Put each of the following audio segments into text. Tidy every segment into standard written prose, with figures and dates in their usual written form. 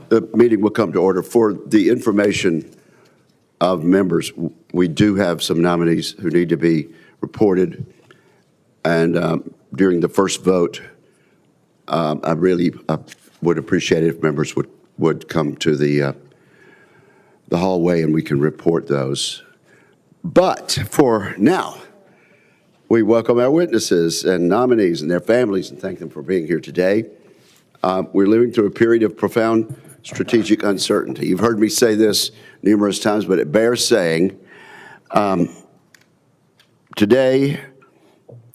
The meeting will come to order. For the information of members, we do have some nominees who need to be reported. And during the first vote, I really would appreciate it if members would come to the hallway and we can report those. But for now, we welcome our witnesses and nominees and their families and thank them for being here today. We're living through a period of profound strategic uncertainty. You've heard me say this numerous times, but it bears saying. Today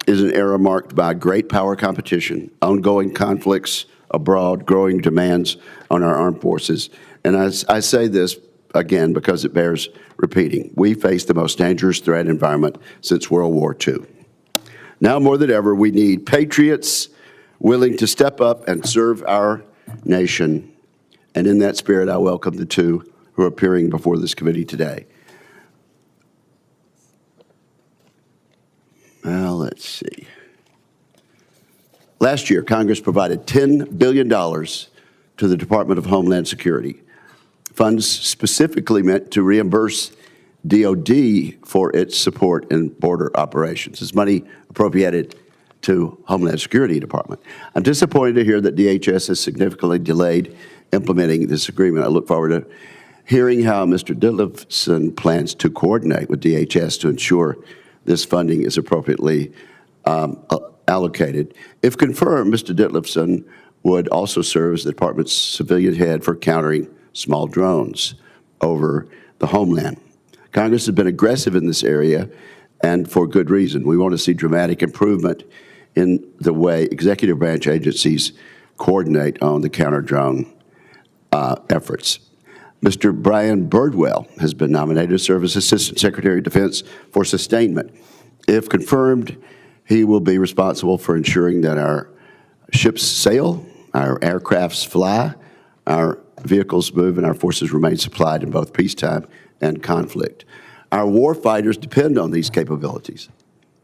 is an era marked by great power competition, ongoing conflicts abroad, growing demands on our armed forces. And I say this again because it bears repeating. We face the most dangerous threat environment since World War II. Now more than ever, we need patriots willing to step up and serve our nation. And in that spirit, I welcome the two who are appearing before this committee today. Well, let's see. Last year, Congress provided $10 billion to the Department of Homeland Security, funds specifically meant to reimburse DOD for its support in border operations. This money appropriated to Homeland Security Department. I'm disappointed to hear that DHS has significantly delayed implementing this agreement. I look forward to hearing how Mr. Ditliffson plans to coordinate with DHS to ensure this funding is appropriately allocated. If confirmed, Mr. Ditliffson would also serve as the department's civilian head for countering small drones over the homeland. Congress has been aggressive in this area, and for good reason. We want to see dramatic improvement in the way executive branch agencies coordinate on the counter-drone efforts. Mr. Brian Birdwell has been nominated to serve as Assistant Secretary of Defense for sustainment. If confirmed, he will be responsible for ensuring that our ships sail, our aircrafts fly, our vehicles move, and our forces remain supplied in both peacetime and conflict. Our war fighters depend on these capabilities.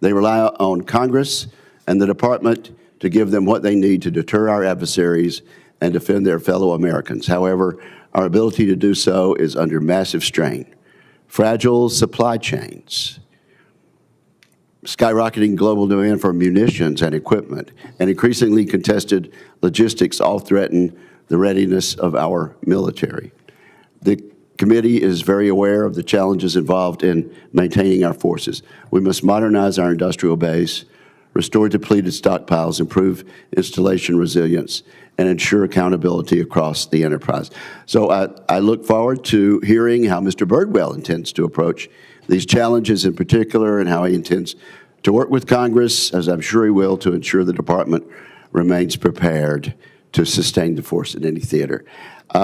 They rely on Congress and the department to give them what they need to deter our adversaries and defend their fellow Americans. However, our ability to do so is under massive strain. Fragile supply chains, skyrocketing global demand for munitions and equipment, and increasingly contested logistics all threaten the readiness of our military. The committee is very aware of the challenges involved in maintaining our forces. We must modernize our industrial base, restore depleted stockpiles, improve installation resilience, and ensure accountability across the enterprise. So I look forward to hearing how Mr. Birdwell intends to approach these challenges in particular and how he intends to work with Congress, as I'm sure he will, to ensure the department remains prepared to sustain the force in any theater.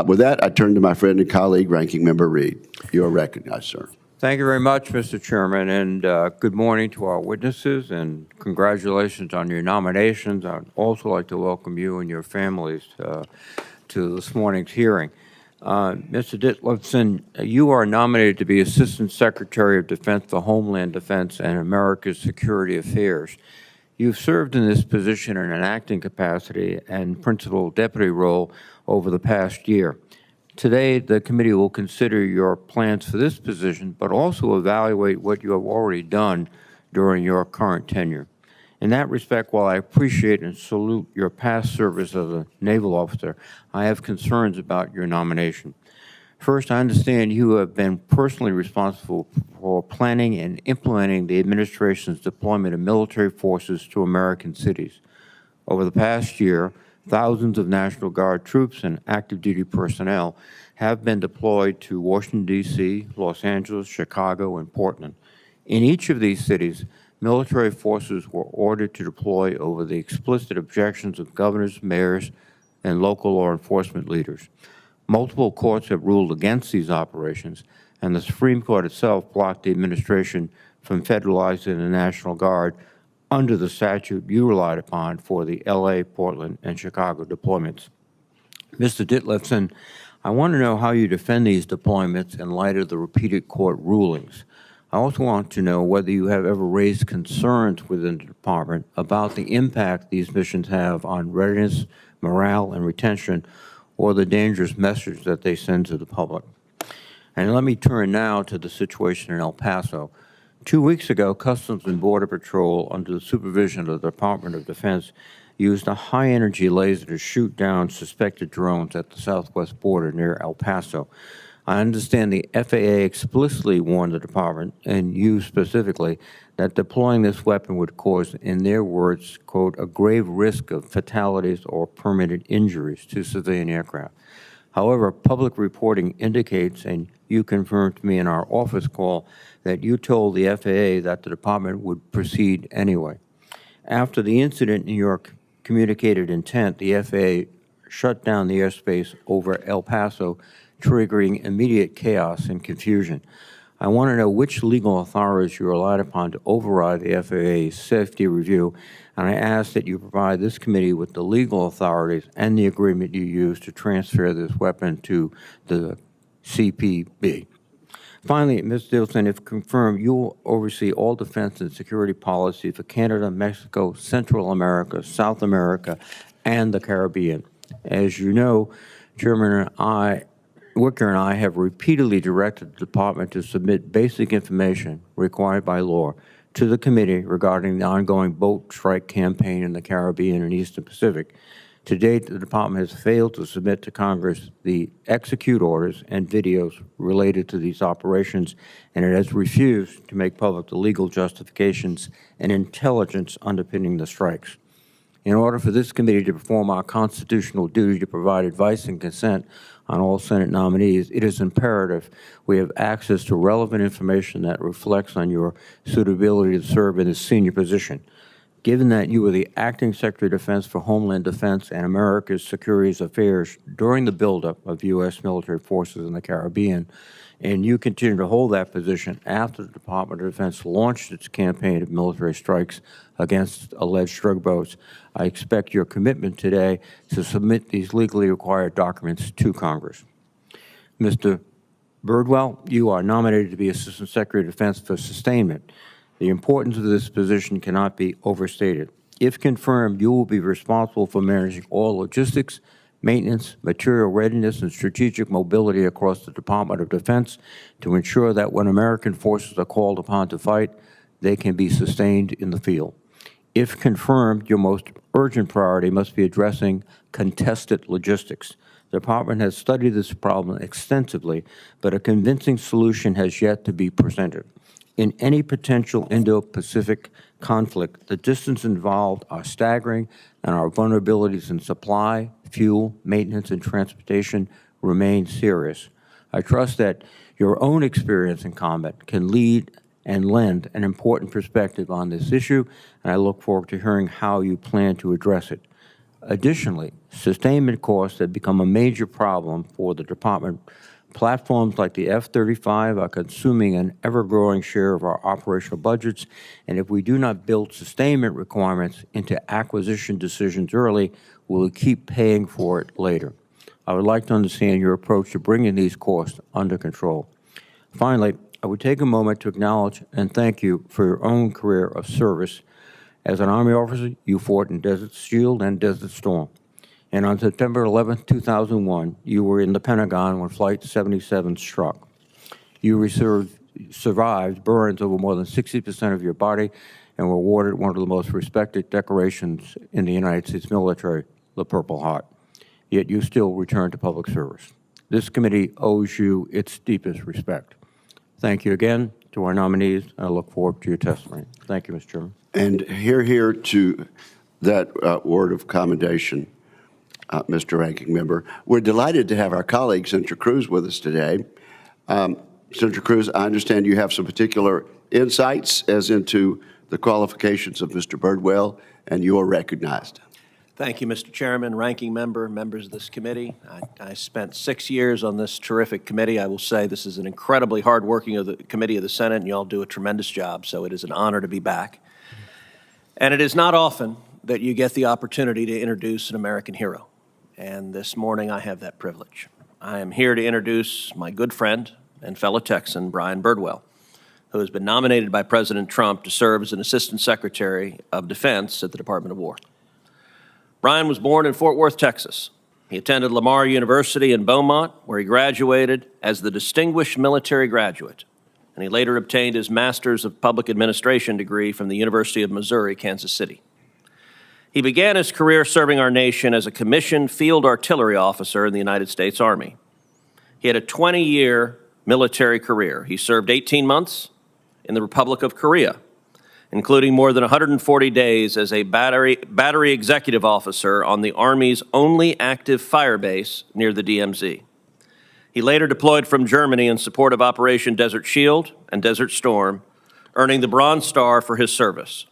With that, I turn to my friend and colleague, Ranking Member Reed. You are recognized, sir. Thank you very much, Mr. Chairman, and good morning to our witnesses, and congratulations on your nominations. I'd also like to welcome you and your families to this morning's hearing. Mr. Ditliffson, you are nominated to be Assistant Secretary of Defense for Homeland Defense and America's Security Affairs. You've served in this position in an acting capacity and principal deputy role over the past year. Today, the committee will consider your plans for this position, but also evaluate what you have already done during your current tenure. In that respect, while I appreciate and salute your past service as a naval officer, I have concerns about your nomination. First, I understand you have been personally responsible for planning and implementing the administration's deployment of military forces to American cities. Over the past year, thousands of National Guard troops and active duty personnel have been deployed to Washington, D.C., Los Angeles, Chicago, and Portland. In each of these cities, military forces were ordered to deploy over the explicit objections of governors, mayors, and local law enforcement leaders. Multiple courts have ruled against these operations, and the Supreme Court itself blocked the administration from federalizing the National Guard under the statute you relied upon for the L.A., Portland, and Chicago deployments. Mr. Ditliffson, I want to know how you defend these deployments in light of the repeated court rulings. I also want to know whether you have ever raised concerns within the department about the impact these missions have on readiness, morale, and retention, or the dangerous message that they send to the public. And let me turn now to the situation in El Paso. 2 weeks ago, Customs and Border Patrol, under the supervision of the Department of Defense, used a high-energy laser to shoot down suspected drones at the southwest border near El Paso. I understand the FAA explicitly warned the department, and you specifically, that deploying this weapon would cause, in their words, quote, a grave risk of fatalities or permanent injuries to civilian aircraft. However, public reporting indicates, and you confirmed to me in our office call, that you told the FAA that the department would proceed anyway. After the incident in your communicated intent, the FAA shut down the airspace over El Paso, triggering immediate chaos and confusion. I want to know which legal authorities you relied upon to override the FAA's safety review, and I ask that you provide this committee with the legal authorities and the agreement you used to transfer this weapon to the CPB. Finally, Ms. Ditliffson, if confirmed, you will oversee all defense and security policy for Canada, Mexico, Central America, South America, and the Caribbean. As you know, Chairman Wicker and I have repeatedly directed the department to submit basic information required by law to the committee regarding the ongoing boat strike campaign in the Caribbean and Eastern Pacific. To date, the department has failed to submit to Congress the execute orders and videos related to these operations, and it has refused to make public the legal justifications and intelligence underpinning the strikes. In order for this committee to perform our constitutional duty to provide advice and consent on all Senate nominees, it is imperative we have access to relevant information that reflects on your suitability to serve in this senior position. Given that you were the Acting Secretary of Defense for Homeland Defense and America's Security Affairs during the buildup of U.S. military forces in the Caribbean, and you continue to hold that position after the Department of Defense launched its campaign of military strikes against alleged drug boats, I expect your commitment today to submit these legally required documents to Congress. Mr. Birdwell, you are nominated to be Assistant Secretary of Defense for sustainment. The importance of this position cannot be overstated. If confirmed, you will be responsible for managing all logistics, maintenance, material readiness, and strategic mobility across the Department of Defense to ensure that when American forces are called upon to fight, they can be sustained in the field. If confirmed, your most urgent priority must be addressing contested logistics. The Department has studied this problem extensively, but a convincing solution has yet to be presented. In any potential Indo-Pacific conflict, the distance involved are staggering, and our vulnerabilities in supply, fuel, maintenance, and transportation remain serious. I trust that your own experience in combat can lead and lend an important perspective on this issue, and I look forward to hearing how you plan to address it. Additionally, sustainment costs have become a major problem for the Department. Platforms like the F-35 are consuming an ever-growing share of our operational budgets, and if we do not build sustainment requirements into acquisition decisions early, we'll keep paying for it later. I would like to understand your approach to bringing these costs under control. Finally, I would take a moment to acknowledge and thank you for your own career of service. As an Army officer, you fought in Desert Shield and Desert Storm. And on September 11, 2001, you were in the Pentagon when Flight 77 struck. You survived burns over more than 60% of your body and were awarded one of the most respected decorations in the United States military, the Purple Heart. Yet you still return to public service. This committee owes you its deepest respect. Thank you again to our nominees, and I look forward to your testimony. Thank you, Mr. Chairman. And hear to that word of commendation, Mr. Ranking Member. We're delighted to have our colleague, Senator Cruz, with us today. Senator Cruz, I understand you have some particular insights as into the qualifications of Mr. Birdwell, and you are recognized. Thank you, Mr. Chairman, Ranking Member, members of this committee. I spent 6 years on this terrific committee. I will say this is an incredibly hard-working committee of the Senate, and you all do a tremendous job, so it is an honor to be back. And it is not often that you get the opportunity to introduce an American hero, and this morning I have that privilege. I am here to introduce my good friend and fellow Texan, Brian Birdwell, who has been nominated by President Trump to serve as an Assistant Secretary of Defense at the Department of War. Brian was born in Fort Worth, Texas, He attended Lamar University in Beaumont, where he graduated as the Distinguished Military Graduate, and he later obtained his Master's of Public Administration degree from the University of Missouri, Kansas City. He began his career serving our nation as a commissioned field artillery officer in the United States Army. He had a 20-year military career. He served 18 months in the Republic of Korea, including more than 140 days as a battery executive officer on the Army's only active fire base near the DMZ. He later deployed from Germany in support of Operation Desert Shield and Desert Storm, earning the Bronze Star for his service.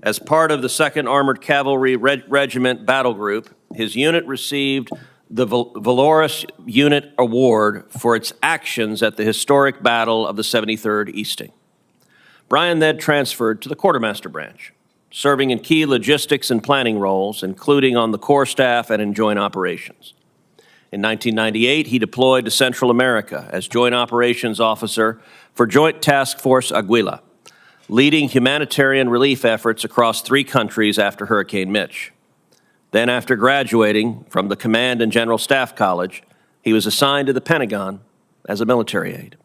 As part of the 2nd Armored Cavalry Regiment Battle Group, his unit received the Valorous Unit Award for its actions at the historic Battle of the 73rd Easting. Brian then transferred to the Quartermaster Branch, serving in key logistics and planning roles, including on the Corps staff and in joint operations. In 1998, he deployed to Central America as Joint Operations Officer for Joint Task Force Aguila, leading humanitarian relief efforts across 3 countries after Hurricane Mitch. Then, after graduating from the Command and General Staff College, he was assigned to the Pentagon as a military aide.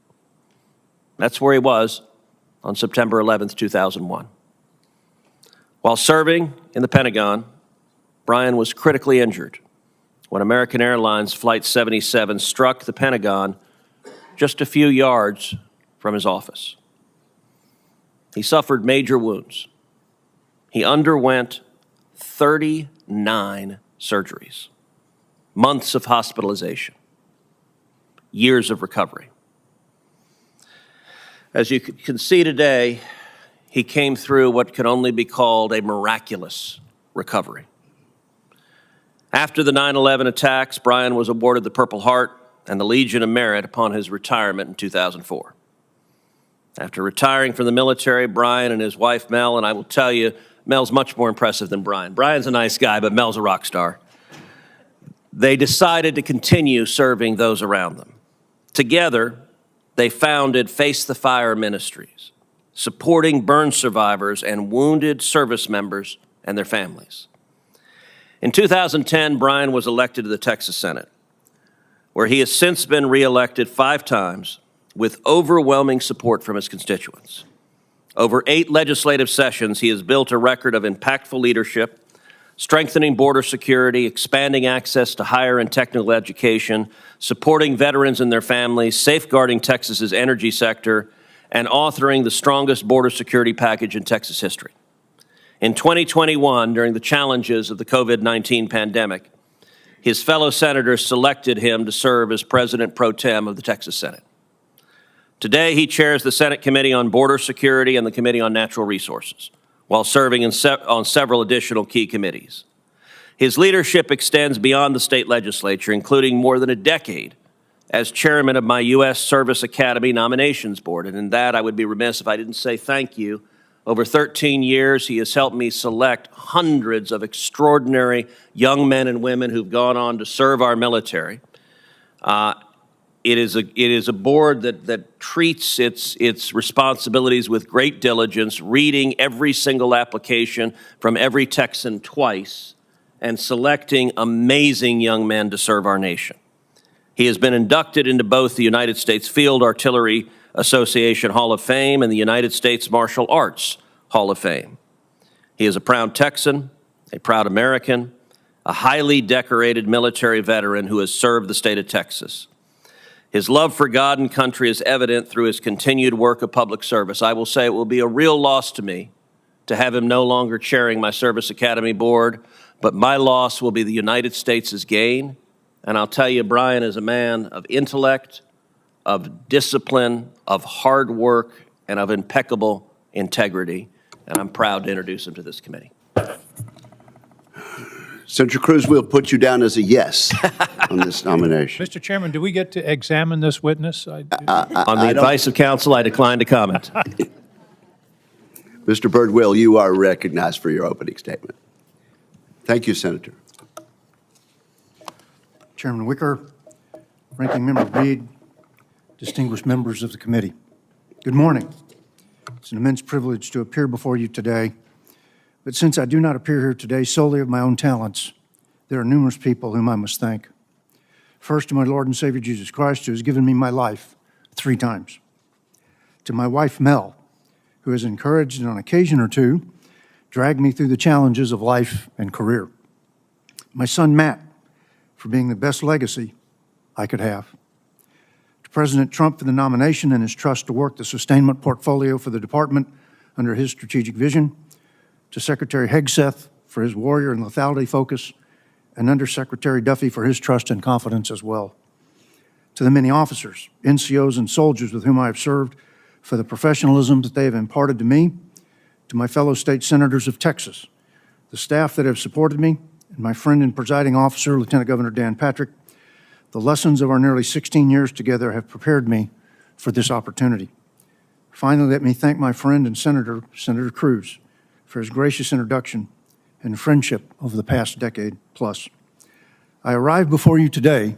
That's where he was on September 11, 2001. While serving in the Pentagon, Brian was critically injured when American Airlines Flight 77 struck the Pentagon just a few yards from his office. He suffered major wounds. He underwent 39 surgeries, months of hospitalization, years of recovery. As you can see today, he came through what can only be called a miraculous recovery. After the 9/11 attacks, Brian was awarded the Purple Heart and the Legion of Merit upon his retirement in 2004. After retiring from the military, Brian and his wife, Mel, and I will tell you, Mel's much more impressive than Brian. Brian's a nice guy, but Mel's a rock star. They decided to continue serving those around them. Together, they founded Face the Fire Ministries, supporting burn survivors and wounded service members and their families. In 2010, Brian was elected to the Texas Senate, where he has since been reelected 5 times with overwhelming support from his constituents. Over 8 legislative sessions, he has built a record of impactful leadership, strengthening border security, expanding access to higher and technical education, supporting veterans and their families, safeguarding Texas's energy sector, and authoring the strongest border security package in Texas history. In 2021, during the challenges of the COVID-19 pandemic, his fellow senators selected him to serve as President pro tem of the Texas Senate. Today, he chairs the Senate Committee on Border Security and the Committee on Natural Resources, while serving on several additional key committees. His leadership extends beyond the state legislature, including more than a decade as chairman of my U.S. Service Academy Nominations Board. And in that, I would be remiss if I didn't say thank you. Over 13 years, he has helped me select hundreds of extraordinary young men and women who've gone on to serve our military. It is a board that treats its responsibilities with great diligence, reading every single application from every Texan twice, and selecting amazing young men to serve our nation. He has been inducted into both the United States Field Artillery Association Hall of Fame and the United States Martial Arts Hall of Fame. He is a proud Texan, a proud American, a highly decorated military veteran who has served the state of Texas. His love for God and country is evident through his continued work of public service. I will say it will be a real loss to me to have him no longer chairing my Service Academy Board, but my loss will be the United States' gain. And I'll tell you, Brian is a man of intellect, of discipline, of hard work, and of impeccable integrity. And I'm proud to introduce him to this committee. Senator Cruz, we'll put you down as a yes on this nomination. Mr. Chairman, do we get to examine this witness? On the advice of counsel, I decline to comment. Mr. Birdwell, you are recognized for your opening statement. Thank you, Senator. Chairman Wicker, Ranking Member Reed, distinguished members of the committee, good morning. It's an immense privilege to appear before you today, but since I do not appear here today solely of my own talents, there are numerous people whom I must thank. First, to my Lord and Savior Jesus Christ, who has given me my life 3 times. To my wife, Mel, who has encouraged and on occasion or two dragged me through the challenges of life and career. My son, Matt, for being the best legacy I could have. To President Trump for the nomination and his trust to work the sustainment portfolio for the department under his strategic vision. To Secretary Hegseth for his warrior and lethality focus, and Undersecretary Duffy for his trust and confidence as well. To the many officers, NCOs, and soldiers with whom I have served for the professionalism that they have imparted to me. To my fellow state senators of Texas, the staff that have supported me, and my friend and presiding officer, Lieutenant Governor Dan Patrick. The lessons of our nearly 16 years together have prepared me for this opportunity. Finally, let me thank my friend and Senator Cruz, for his gracious introduction and friendship over the past decade plus. I arrive before you today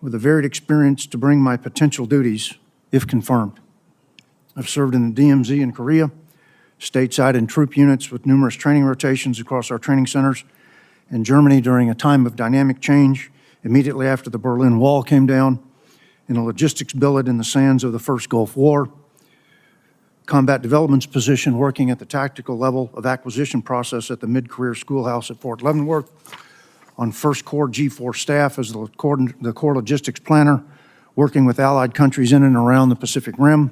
with a varied experience to bring my potential duties, if confirmed. I've served in the DMZ in Korea, stateside in troop units with numerous training rotations across our training centers, in Germany during a time of dynamic change immediately after the Berlin Wall came down, in a logistics billet in the sands of the First Gulf War, combat development's position working at the tactical level of acquisition process at the mid-career schoolhouse at Fort Leavenworth, on First Corps G4 staff as the Corps logistics planner, working with allied countries in and around the Pacific Rim,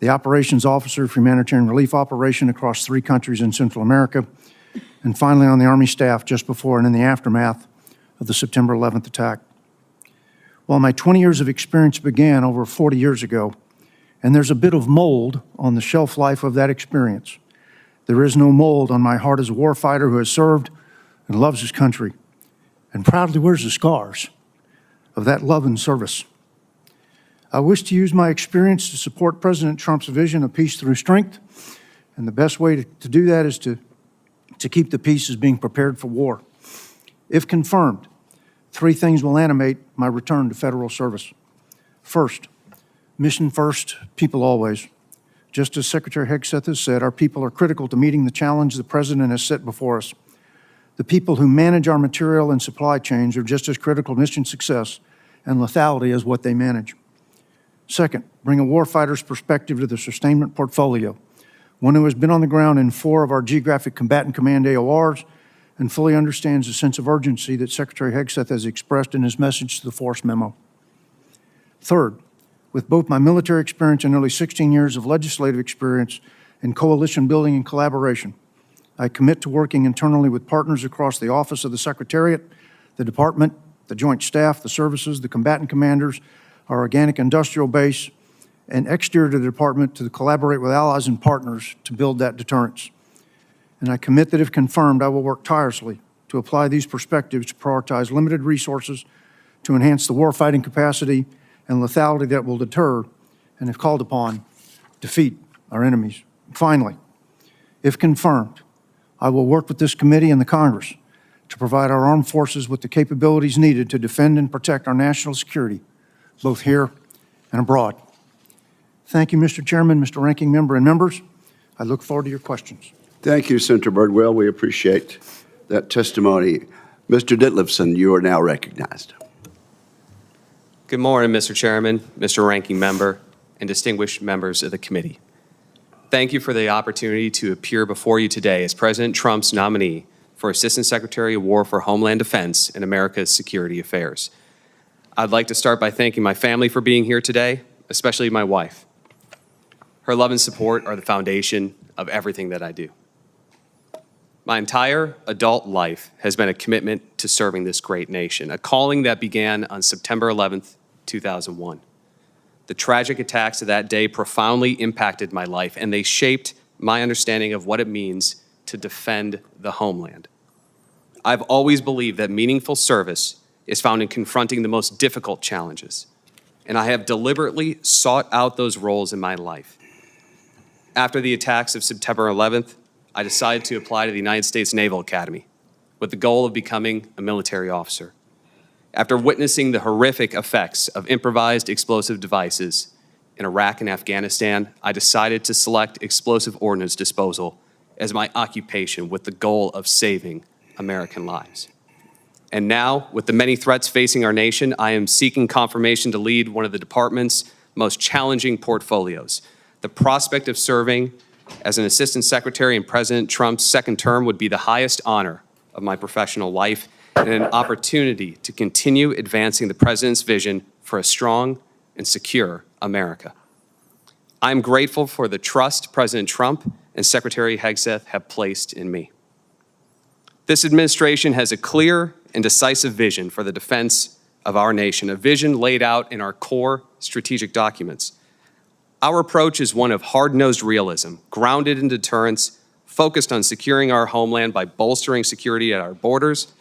the operations officer for humanitarian relief operation across 3 countries in Central America, and finally on the Army staff just before and in the aftermath of the September 11th attack. While my 20 years of experience began over 40 years ago, and there's a bit of mold on the shelf life of that experience, there is no mold on my heart as a warfighter who has served and loves his country and proudly wears the scars of that love and service. I wish to use my experience to support President Trump's vision of peace through strength, and the best way to do that is to keep the peace as being prepared for war. If confirmed, 3 things will animate my return to federal service. First, mission first, people always. Just as Secretary Hegseth has said, our people are critical to meeting the challenge the President has set before us. The people who manage our material and supply chains are just as critical to mission success and lethality as what they manage. Second, bring a warfighter's perspective to the sustainment portfolio, one who has been on the ground in 4 of our geographic combatant command AORs and fully understands the sense of urgency that Secretary Hegseth has expressed in his message to the force memo. Third, with both my military experience and nearly 16 years of legislative experience in coalition building and collaboration, I commit to working internally with partners across the Office of the Secretariat, the Department, the Joint Staff, the services, the combatant commanders, our organic industrial base, and exterior to the Department to collaborate with allies and partners to build that deterrence. And I commit that if confirmed, I will work tirelessly to apply these perspectives to prioritize limited resources to enhance the warfighting capacity and lethality that will deter, and if called upon, defeat our enemies. Finally, if confirmed, I will work with this committee and the Congress to provide our armed forces with the capabilities needed to defend and protect our national security, both here and abroad. Thank you, Mr. Chairman, Mr. Ranking Member, and members. I look forward to your questions. Thank you, Senator Birdwell. We appreciate that testimony. Mr. Ditliffson, you are now recognized. Good morning, Mr. Chairman, Mr. Ranking Member, and distinguished members of the committee. Thank you for the opportunity to appear before you today as President Trump's nominee for Assistant Secretary of War for Homeland Defense and America's Security Affairs. I'd like to start by thanking my family for being here today, especially my wife. Her love and support are the foundation of everything that I do. My entire adult life has been a commitment to serving this great nation, a calling that began on September 11th, 2001. The tragic attacks of that day profoundly impacted my life, and they shaped my understanding of what it means to defend the homeland. I've always believed that meaningful service is found in confronting the most difficult challenges, and I have deliberately sought out those roles in my life. After the attacks of September 11th, I decided to apply to the United States Naval Academy with the goal of becoming a military officer. After witnessing the horrific effects of improvised explosive devices in Iraq and Afghanistan, I decided to select explosive ordnance disposal as my occupation with the goal of saving American lives. And now, with the many threats facing our nation, I am seeking confirmation to lead one of the department's most challenging portfolios. The prospect of serving as an Assistant Secretary in President Trump's second term would be the highest honor of my professional life and an opportunity to continue advancing the President's vision for a strong and secure America. I'm grateful for the trust President Trump and Secretary Hegseth have placed in me. This administration has a clear and decisive vision for the defense of our nation, a vision laid out in our core strategic documents. Our approach is one of hard-nosed realism, grounded in deterrence, focused on securing our homeland by bolstering security at our borders,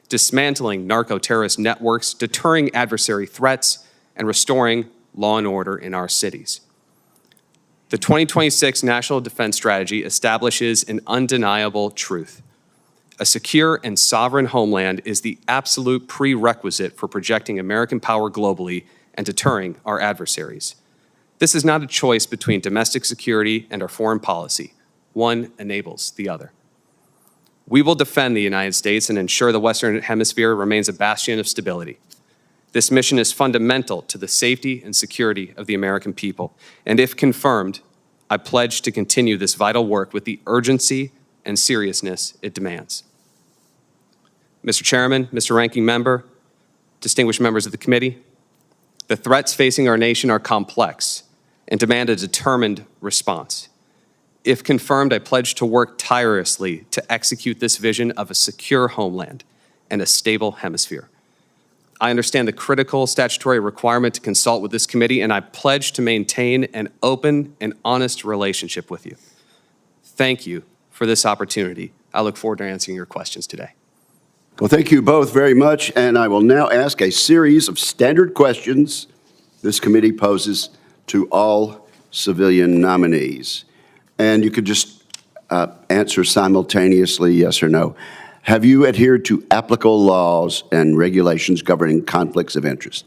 dismantling narco-terrorist networks, deterring adversary threats, and restoring law and order in our cities. The 2026 National Defense Strategy establishes an undeniable truth. A secure and sovereign homeland is the absolute prerequisite for projecting American power globally and deterring our adversaries. This is not a choice between domestic security and our foreign policy. One enables the other. We will defend the United States and ensure the Western Hemisphere remains a bastion of stability. This mission is fundamental to the safety and security of the American people, and if confirmed, I pledge to continue this vital work with the urgency and seriousness it demands. Mr. Chairman, Mr. Ranking Member, distinguished members of the committee, the threats facing our nation are complex and demand a determined response. If confirmed, I pledge to work tirelessly to execute this vision of a secure homeland and a stable hemisphere. I understand the critical statutory requirement to consult with this committee, and I pledge to maintain an open and honest relationship with you. Thank you for this opportunity. I look forward to answering your questions today. Well, thank you both very much, and I will now ask a series of standard questions this committee poses to all civilian nominees. And you could just answer simultaneously, yes or no. Have you adhered to applicable laws and regulations governing conflicts of interest?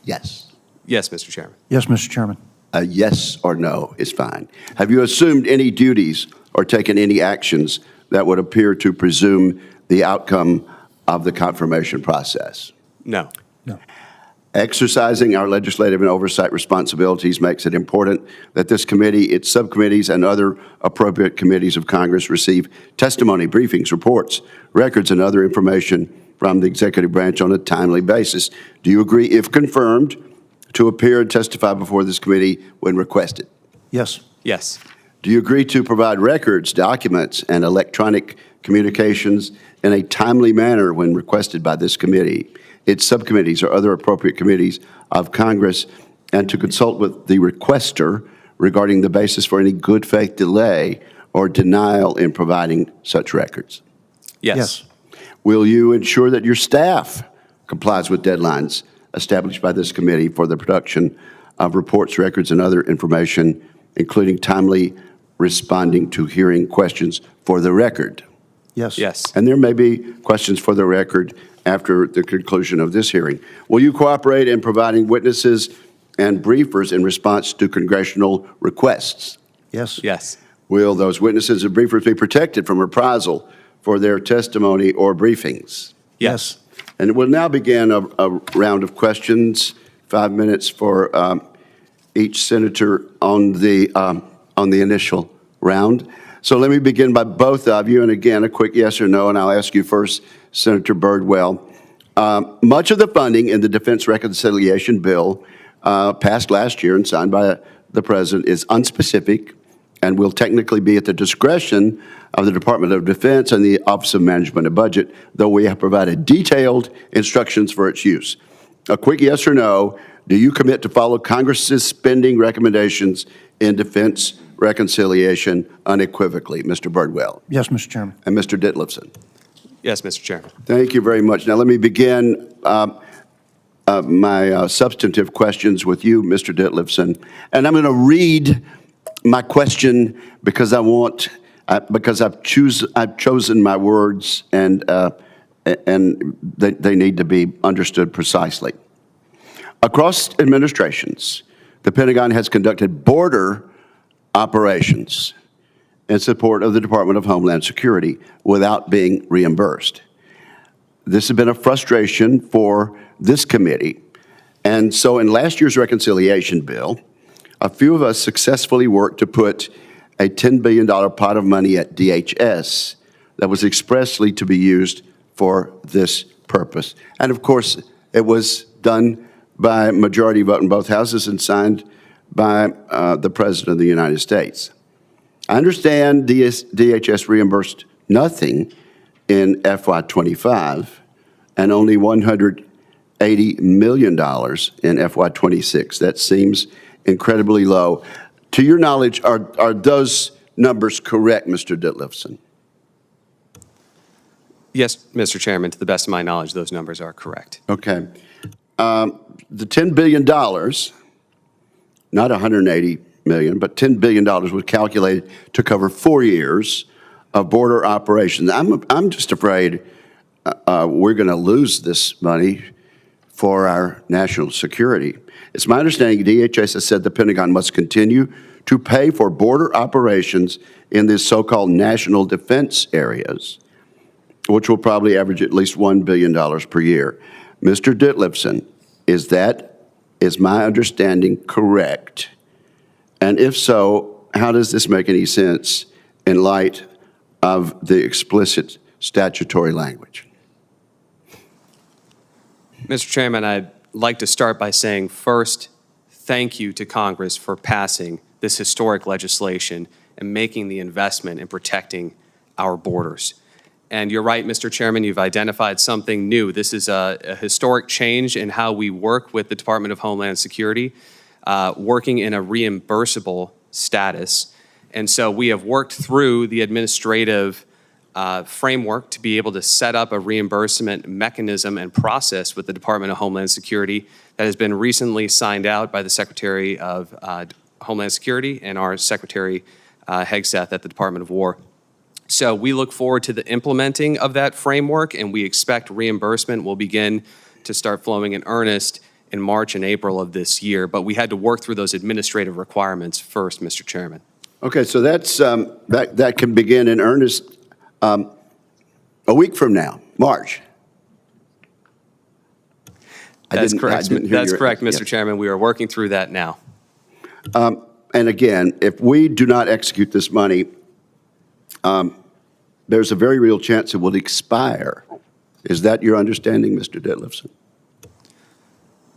Yes. Yes, Mr. Chairman. Yes, Mr. Chairman. A yes or no is fine. Have you assumed any duties or taken any actions that would appear to presume the outcome of the confirmation process? No. No. Exercising our legislative and oversight responsibilities makes it important that this committee, its subcommittees, and other appropriate committees of Congress receive testimony, briefings, reports, records, and other information from the executive branch on a timely basis. Do you agree, if confirmed, to appear and testify before this committee when requested? Yes. Yes. Do you agree to provide records, documents, and electronic communications in a timely manner when requested by this committee, its subcommittees, or other appropriate committees of Congress, and to consult with the requester regarding the basis for any good faith delay or denial in providing such records? Yes. Yes. Will you ensure that your staff complies with deadlines established by this committee for the production of reports, records, and other information, including timely responding to hearing questions for the record? Yes. Yes. And there may be questions for the record after the conclusion of this hearing. Will you cooperate in providing witnesses and briefers in response to congressional requests? Yes. Yes. Will those witnesses and briefers be protected from reprisal for their testimony or briefings? Yes. And we'll now begin a round of questions, 5 minutes for each senator on the initial round. So let me begin by both of you, and again, a quick yes or no, and I'll ask you first, Senator Birdwell. Much of the funding in the Defense Reconciliation Bill passed last year and signed by the President is unspecific and will technically be at the discretion of the Department of Defense and the Office of Management and Budget, though we have provided detailed instructions for its use. A quick yes or no, do you commit to follow Congress's spending recommendations in defense reconciliation unequivocally? Mr. Birdwell. Yes, Mr. Chairman. And Mr. Ditliffson. Yes, Mr. Chairman. Thank you very much. Now let me begin my substantive questions with you, Mr. Ditliffson. And I'm going to read my question because I've chosen my words and they need to be understood precisely. Across administrations, the Pentagon has conducted border operations in support of the Department of Homeland Security without being reimbursed. this has been a frustration for this committee. And so in last year's reconciliation bill, a few of us successfully worked to put a $10 billion pot of money at DHS that was expressly to be used for this purpose. And of course, it was done by majority vote in both houses and signed by the President of the United States. I understand DHS reimbursed nothing in FY25 and only $180 million in FY26. That seems incredibly low. To your knowledge, are those numbers correct, Mr. Ditliffson? Yes, Mr. Chairman, to the best of my knowledge, those numbers are correct. Okay. The $10 billion, not $180 million, but $10 billion was calculated to cover 4 years of border operations. I'm just afraid we're going to lose this money for our national security. It's my understanding DHS has said the Pentagon must continue to pay for border operations in these so-called national defense areas, which will probably average at least $1 billion per year. Mr. Ditliffson, is my understanding correct? And if so, how does this make any sense in light of the explicit statutory language? Mr. Chairman, I'd like to start by saying first, thank you to Congress for passing this historic legislation and making the investment in protecting our borders. And you're right, Mr. Chairman, you've identified something new. This is a historic change in how we work with the Department of Homeland Security, working in a reimbursable status. And so we have worked through the administrative framework to be able to set up a reimbursement mechanism and process with the Department of Homeland Security that has been recently signed out by the Secretary of Homeland Security and our Secretary Hegseth at the Department of War. So we look forward to the implementing of that framework, and we expect reimbursement will begin to start flowing in earnest in March and April of this year. But we had to work through those administrative requirements first, Mr. Chairman. Okay, so that's that can begin in earnest a week from now, March. That's correct. That's correct, Mr. Chairman. We are working through that now. And again, if we do not execute this money, there's a very real chance it will expire. Is that your understanding, Mr. Ditliffson?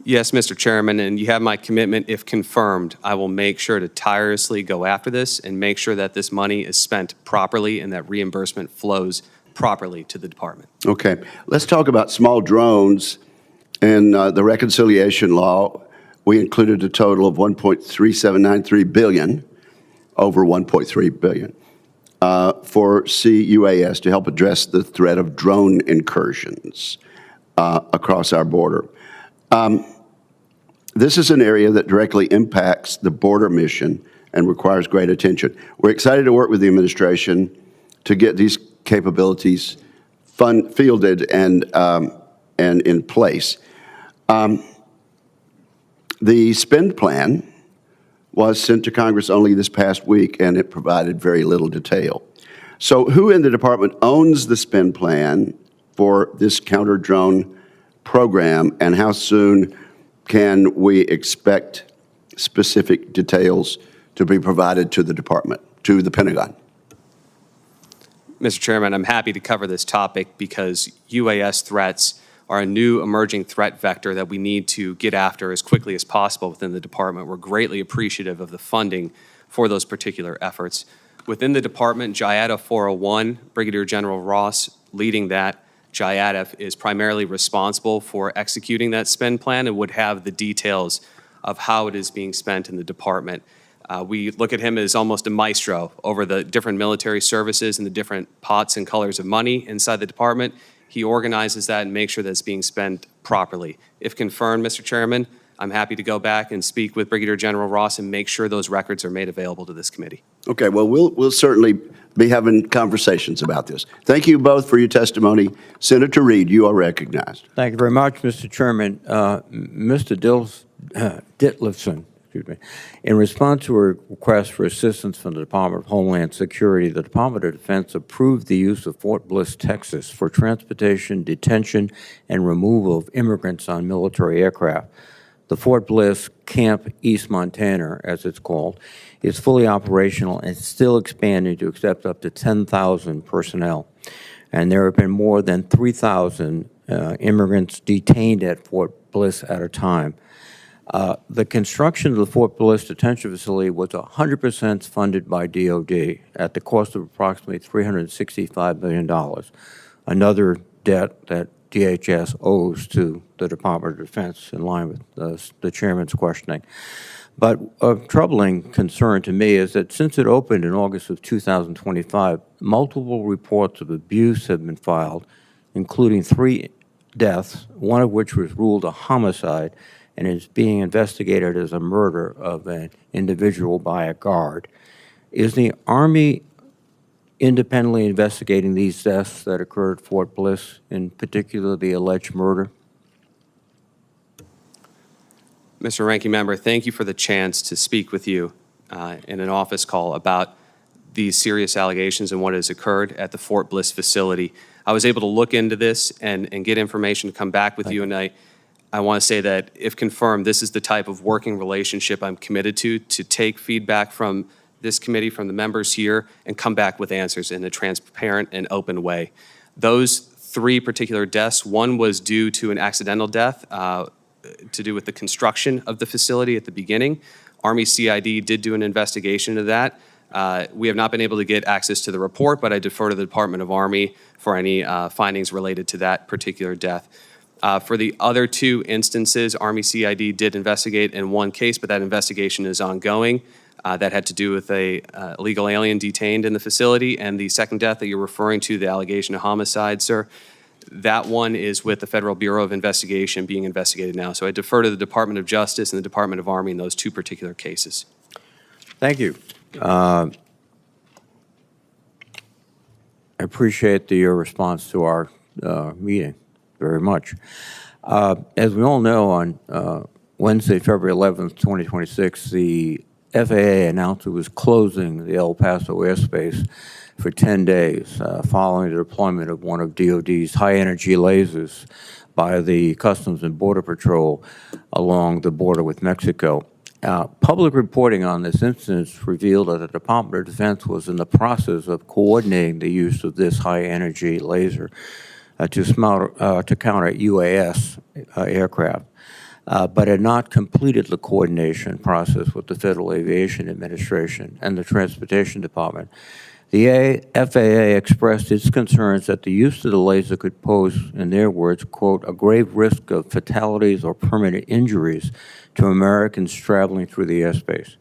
Yes, Mr. Chairman, and you have my commitment. If confirmed, I will make sure to tirelessly go after this and make sure that this money is spent properly and that reimbursement flows properly to the department. Okay. Let's talk about small drones. In the reconciliation law, we included a total of $1.3793 billion, over $1.3 billion, for CUAS to help address the threat of drone incursions across our border. This is an area that directly impacts the border mission and requires great attention. We're excited to work with the administration to get these capabilities fielded and in place. The spend plan was sent to Congress only this past week, and it provided very little detail. So who in the department owns the spend plan for this counter-drone program, and how soon can we expect specific details to be provided to the department, to the Pentagon? Mr. Chairman, I'm happy to cover this topic because UAS threats are a new emerging threat vector that we need to get after as quickly as possible within the department. We're greatly appreciative of the funding for those particular efforts. Within the department, JIADA 401, Brigadier General Ross leading that, JIADF is primarily responsible for executing that spend plan and would have the details of how it is being spent in the department. We look at him as almost a maestro over the different military services and the different pots and colors of money inside the department. He organizes that and makes sure that it's being spent properly. If confirmed, Mr. Chairman, I'm happy to go back and speak with Brigadier General Ross and make sure those records are made available to this committee. Okay, well, we'll certainly be having conversations about this. Thank you both for your testimony. Senator Reed, you are recognized. Thank you very much, Mr. Chairman. Mr. Ditliffson, excuse me. In response to a request for assistance from the Department of Homeland Security, the Department of Defense approved the use of Fort Bliss, Texas, for transportation, detention, and removal of immigrants on military aircraft. The Fort Bliss Camp East Montana, as it's called, is fully operational and still expanding to accept up to 10,000 personnel. And there have been more than 3,000 immigrants detained at Fort Bliss at a time. The construction of the Fort Bliss detention facility was 100% funded by DOD at the cost of approximately $365 million, another debt that DHS owes to the Department of Defense in line with the chairman's questioning. But a troubling concern to me is that since it opened in August of 2025, multiple reports of abuse have been filed, including 3 deaths, one of which was ruled a homicide and is being investigated as a murder of an individual by a guard. Is the Army independently investigating these deaths that occurred at Fort Bliss, in particular the alleged murder? Mr. Ranking Member, thank you for the chance to speak with you in an office call about these serious allegations and what has occurred at the Fort Bliss facility. I was able to look into this and get information to come back with you, and I want to say that if confirmed, this is the type of working relationship I'm committed to take feedback from this committee, from the members here, and come back with answers in a transparent and open way. Those 3 particular deaths, one was due to an accidental death, to do with the construction of the facility at the beginning. Army CID did do an investigation of that. We have not been able to get access to the report, but I defer to the Department of Army for any findings related to that particular death. For the other 2 instances, Army CID did investigate in one case, but that investigation is ongoing. That had to do with a illegal alien detained in the facility, and the second death that you're referring to, the allegation of homicide, sir, that one is with the Federal Bureau of Investigation being investigated now. So I defer to the Department of Justice and the Department of Army in those 2 particular cases. Thank you. I appreciate your response to our meeting very much. As we all know, on Wednesday, February 11th, 2026, the FAA announced it was closing the El Paso airspace for 10 days following the deployment of one of DOD's high-energy lasers by the Customs and Border Patrol along the border with Mexico. Public reporting on this incident revealed that the Department of Defense was in the process of coordinating the use of this high-energy laser to counter UAS aircraft, but had not completed the coordination process with the Federal Aviation Administration and the Transportation Department. The FAA expressed its concerns that the use of the laser could pose, in their words, quote, a grave risk of fatalities or permanent injuries to Americans traveling through the airspace.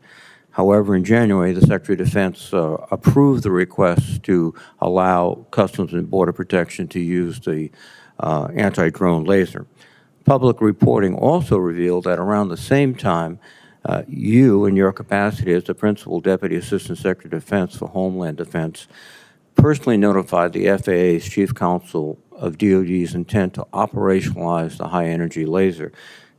However, in January, the Secretary of Defense approved the request to allow Customs and Border Protection to use the anti-drone laser. Public reporting also revealed that around the same time, you, in your capacity as the Principal Deputy Assistant Secretary of Defense for Homeland Defense, personally notified the FAA's Chief Counsel of DOD's intent to operationalize the high-energy laser,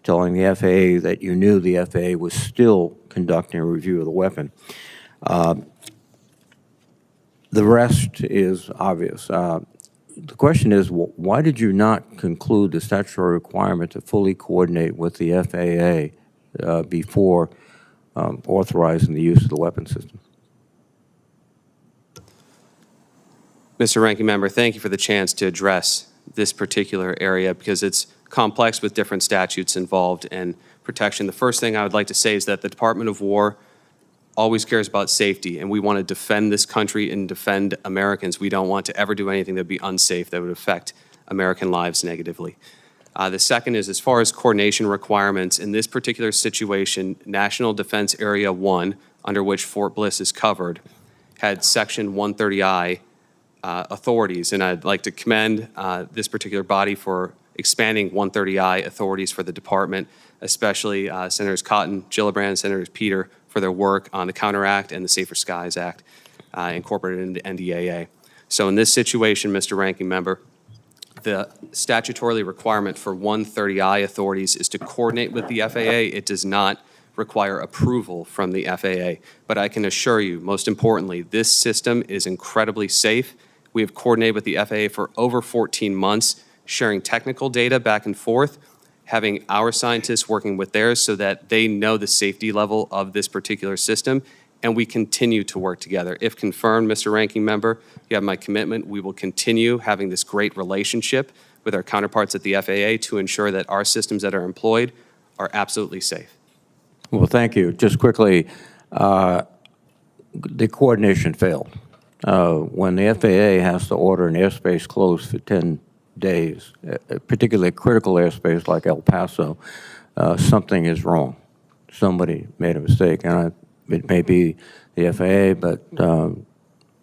telling the FAA that you knew the FAA was still conducting a review of the weapon. The rest is obvious. The question is, why did you not conclude the statutory requirement to fully coordinate with the FAA before authorizing the use of the weapon system? Mr. Ranking Member, thank you for the chance to address this particular area because it's complex with different statutes involved in protection. The first thing I would like to say is that the Department of War always cares about safety, and we want to defend this country and defend Americans. We don't want to ever do anything that would be unsafe that would affect American lives negatively. The second is, as far as coordination requirements, in this particular situation, National Defense Area 1, under which Fort Bliss is covered, had Section 130I authorities, and I'd like to commend this particular body for expanding 130I authorities for the department, especially Senators Cotton, Gillibrand, and Senators Peter for their work on the Counter Act and the Safer Skies Act incorporated into NDAA. So in this situation, Mr. Ranking Member, the statutorily requirement for 130I authorities is to coordinate with the FAA. It does not require approval from the FAA. But I can assure you, most importantly, this system is incredibly safe. We have coordinated with the FAA for over 14 months, sharing technical data back and forth, having our scientists working with theirs so that they know the safety level of this particular system, and we continue to work together. If confirmed, Mr. Ranking Member, you have my commitment. We will continue having this great relationship with our counterparts at the FAA to ensure that our systems that are employed are absolutely safe. Well, thank you. Just quickly, the coordination failed. When the FAA has to order an airspace closed for 10 days, particularly critical airspace like El Paso, something is wrong. Somebody made a mistake, and it may be the FAA, but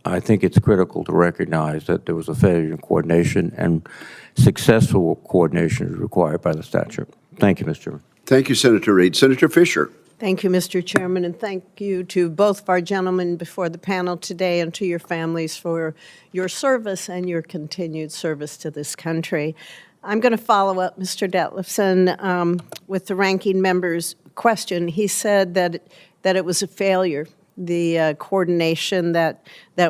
I think it's critical to recognize that there was a failure in coordination, and successful coordination is required by the statute. Thank you, Mr. Chairman. Thank you, Senator Reed. Senator Fisher. Thank you, Mr. Chairman, and thank you to both of our gentlemen before the panel today and to your families for your service and your continued service to this country. I'm going to follow up Mr. Ditliffson with the ranking member's question. He said that it was a failure, the coordination that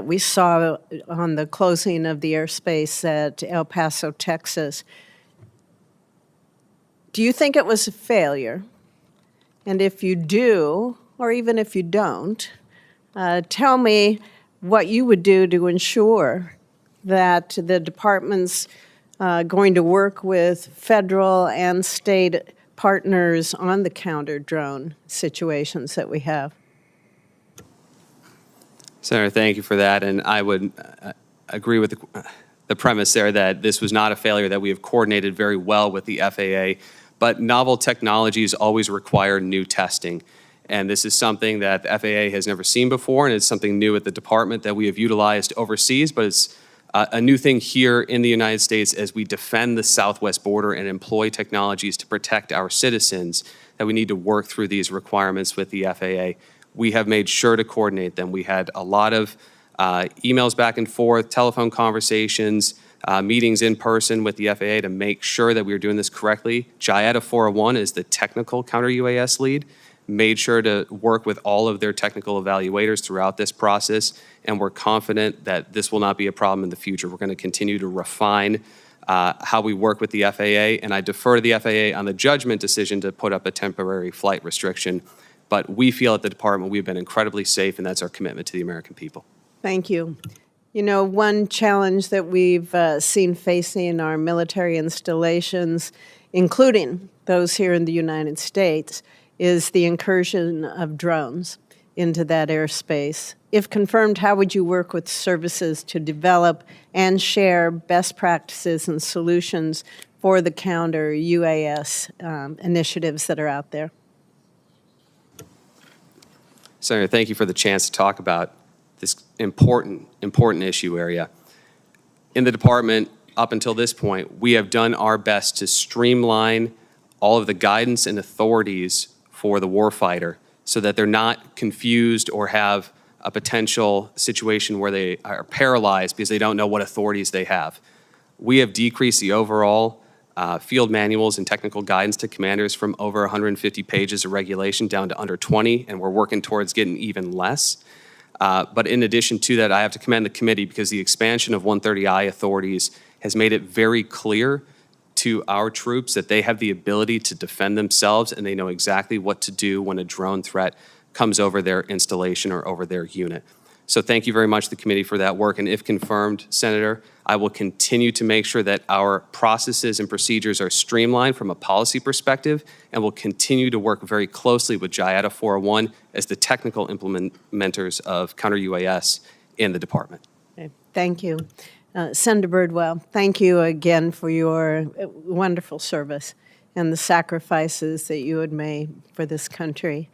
we saw on the closing of the airspace at El Paso, Texas. Do you think it was a failure? And if you do, or even if you don't, tell me what you would do to ensure that the department's going to work with federal and state partners on the counter-drone situations that we have. Senator, thank you for that. And I would agree with the premise there that this was not a failure, that we have coordinated very well with the FAA. But novel technologies always require new testing. And this is something that the FAA has never seen before, and it's something new at the department that we have utilized overseas, but it's a new thing here in the United States as we defend the southwest border and employ technologies to protect our citizens, that we need to work through these requirements with the FAA. We have made sure to coordinate them. We had a lot of emails back and forth, telephone conversations, meetings in person with the FAA to make sure that we were doing this correctly. JIATA 401 is the technical counter-UAS lead, made sure to work with all of their technical evaluators throughout this process, and we're confident that this will not be a problem in the future. We're going to continue to refine how we work with the FAA, and I defer to the FAA on the judgment decision to put up a temporary flight restriction. But we feel at the department we've been incredibly safe, and that's our commitment to the American people. Thank you. You know, one challenge that we've seen facing our military installations, including those here in the United States, is the incursion of drones into that airspace. If confirmed, how would you work with services to develop and share best practices and solutions for the counter-UAS initiatives that are out there? Senator, thank you for the chance to talk about this important issue area. In the department, up until this point, we have done our best to streamline all of the guidance and authorities for the warfighter so that they're not confused or have a potential situation where they are paralyzed because they don't know what authorities they have. We have decreased the overall field manuals and technical guidance to commanders from over 150 pages of regulation down to under 20, and we're working towards getting even less. But in addition to that, I have to commend the committee because the expansion of 130I authorities has made it very clear to our troops that they have the ability to defend themselves and they know exactly what to do when a drone threat comes over their installation or over their unit. So thank you very much to the committee for that work. And if confirmed, Senator, I will continue to make sure that our processes and procedures are streamlined from a policy perspective, and will continue to work very closely with JIATA 401 as the technical implementers of counter-UAS in the department. Okay. Thank you. Senator Birdwell, thank you again for your wonderful service and the sacrifices that you had made for this country.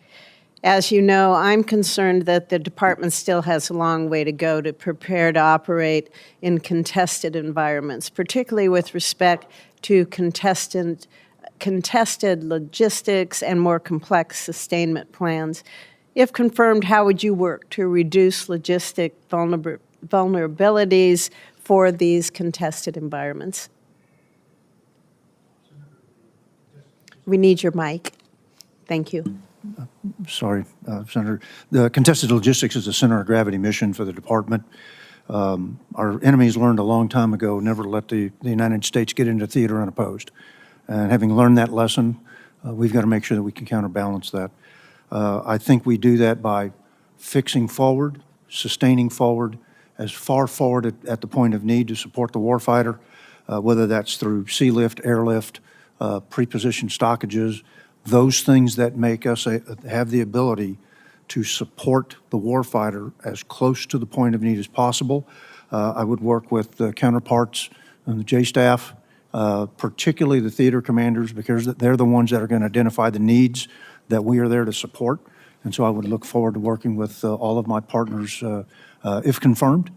As you know, I'm concerned that the department still has a long way to go to prepare to operate in contested environments, particularly with respect to contested logistics and more complex sustainment plans. If confirmed, how would you work to reduce logistic vulnerabilities for these contested environments? We need your mic. Thank you. Senator. The contested logistics is a center of gravity mission for the department. Our enemies learned a long time ago never to let the United States get into theater unopposed. And having learned that lesson, we've got to make sure that we can counterbalance that. I think we do that by fixing forward, sustaining forward, as far forward at the point of need to support the warfighter, whether that's through sea lift, airlift, pre-positioned stockages, those things that make us have the ability to support the warfighter as close to the point of need as possible. I would work with the counterparts on the J staff, particularly the theater commanders, because they're the ones that are going to identify the needs that we are there to support. And so I would look forward to working with all of my partners, if confirmed,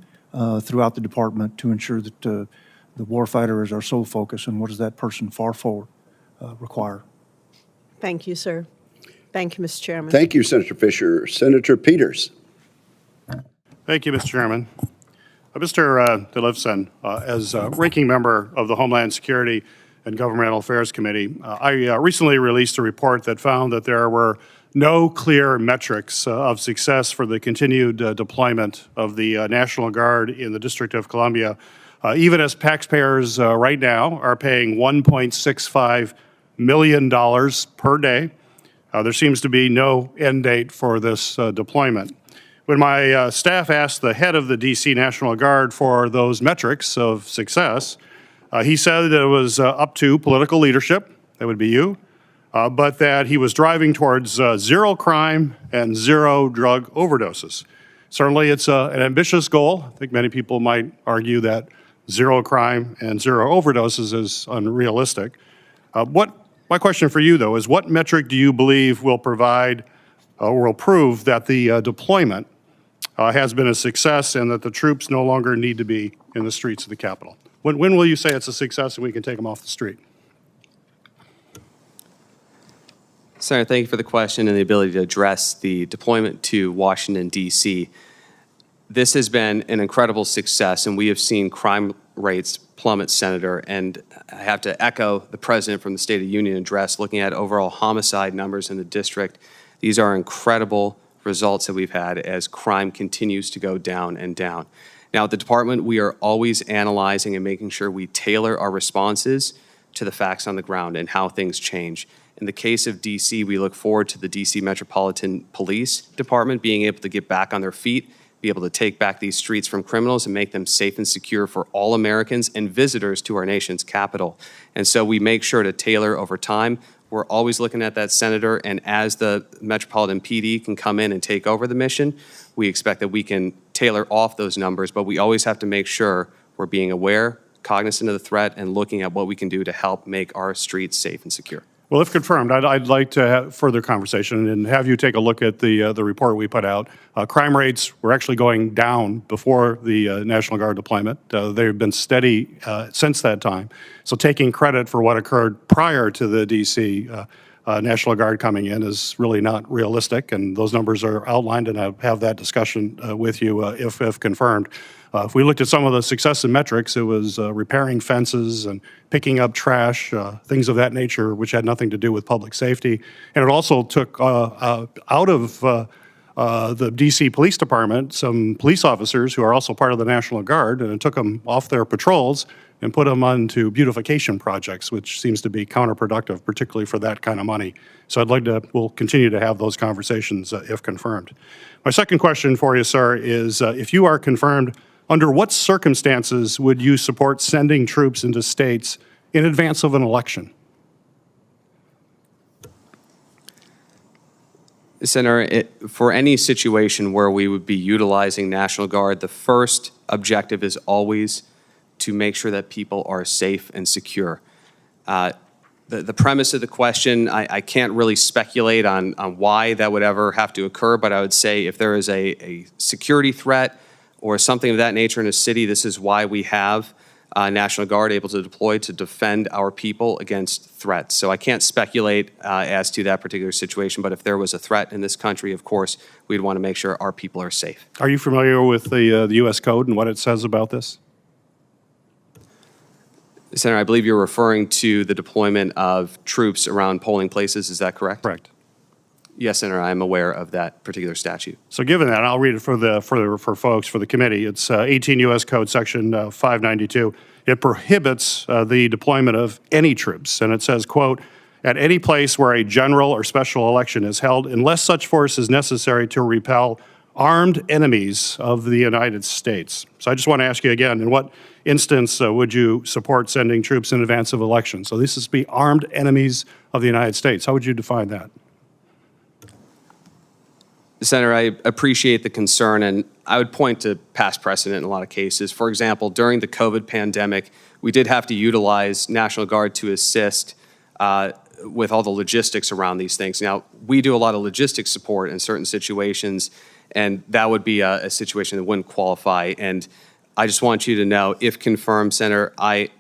throughout the department to ensure that the warfighter is our sole focus and what does that person far forward require. Thank you, sir. Thank you, Mr. Chairman. Thank you, Senator Fisher. Senator Peters. Thank you, Mr. Chairman. Mr. Ditliffson, as ranking member of the Homeland Security and Governmental Affairs Committee, I recently released a report that found that there were no clear metrics of success for the continued deployment of the National Guard in the District of Columbia, even as taxpayers right now are paying $1.65 million per day. There seems to be no end date for this deployment. When my staff asked the head of the D.C. National Guard for those metrics of success, he said that it was up to political leadership, that would be you, but that he was driving towards zero crime and zero drug overdoses. Certainly it's an ambitious goal. I think many people might argue that zero crime and zero overdoses is unrealistic. My question for you, though, is what metric do you believe will provide or will prove that the deployment has been a success and that the troops no longer need to be in the streets of the Capitol? When will you say it's a success and we can take them off the street? Senator, thank you for the question and the ability to address the deployment to Washington, D.C. This has been an incredible success, and we have seen crime rates plummet, Senator. And I have to echo the President from the State of the Union address, looking at overall homicide numbers in the district. These are incredible results that we've had as crime continues to go down and down. Now, at the department, we are always analyzing and making sure we tailor our responses to the facts on the ground and how things change. In the case of D.C., we look forward to the D.C. Metropolitan Police Department being able to get back on their feet, be able to take back these streets from criminals and make them safe and secure for all Americans and visitors to our nation's capital. And so we make sure to tailor over time. We're always looking at that, Senator, and as the Metropolitan PD can come in and take over the mission, we expect that we can tailor off those numbers, but we always have to make sure we're being aware, cognizant of the threat, and looking at what we can do to help make our streets safe and secure. Well, if confirmed, I'd like to have further conversation and have you take a look at the report we put out. Crime rates were actually going down before the National Guard deployment. They've been steady since that time. So taking credit for what occurred prior to the D.C. National Guard coming in is really not realistic, and those numbers are outlined, and I'll have that discussion with you if confirmed. If we looked at some of the success and metrics, it was repairing fences and picking up trash, things of that nature, which had nothing to do with public safety. And it also took out of the D.C. Police Department some police officers who are also part of the National Guard, and it took them off their patrols and put them onto beautification projects, which seems to be counterproductive, particularly for that kind of money. So we'll continue to have those conversations if confirmed. My second question for you, sir, is if you are confirmed, under what circumstances would you support sending troops into states in advance of an election? Senator, for any situation where we would be utilizing National Guard, the first objective is always to make sure that people are safe and secure. The premise of the question, I can't really speculate on why that would ever have to occur, but I would say if there is a security threat or something of that nature in a city, this is why we have National Guard able to deploy to defend our people against threats. So I can't speculate as to that particular situation, but if there was a threat in this country, of course, we'd want to make sure our people are safe. Are you familiar with the U.S. Code and what it says about this? Senator, I believe you're referring to the deployment of troops around polling places. Is that correct? Correct. Yes, Senator, I am aware of that particular statute. So given that, I'll read it for folks, for the committee. It's 18 U.S. Code Section 592. It prohibits the deployment of any troops, and it says, quote, at any place where a general or special election is held, unless such force is necessary to repel armed enemies of the United States. So I just want to ask you again, in what instance would you support sending troops in advance of elections? So this is be armed enemies of the United States. How would you define that? Senator, I appreciate the concern, and I would point to past precedent in a lot of cases. For example, during the COVID pandemic, we did have to utilize National Guard to assist with all the logistics around these things. Now, we do a lot of logistics support in certain situations, and that would be a situation that wouldn't qualify. And I just want you to know, if confirmed, Senator, I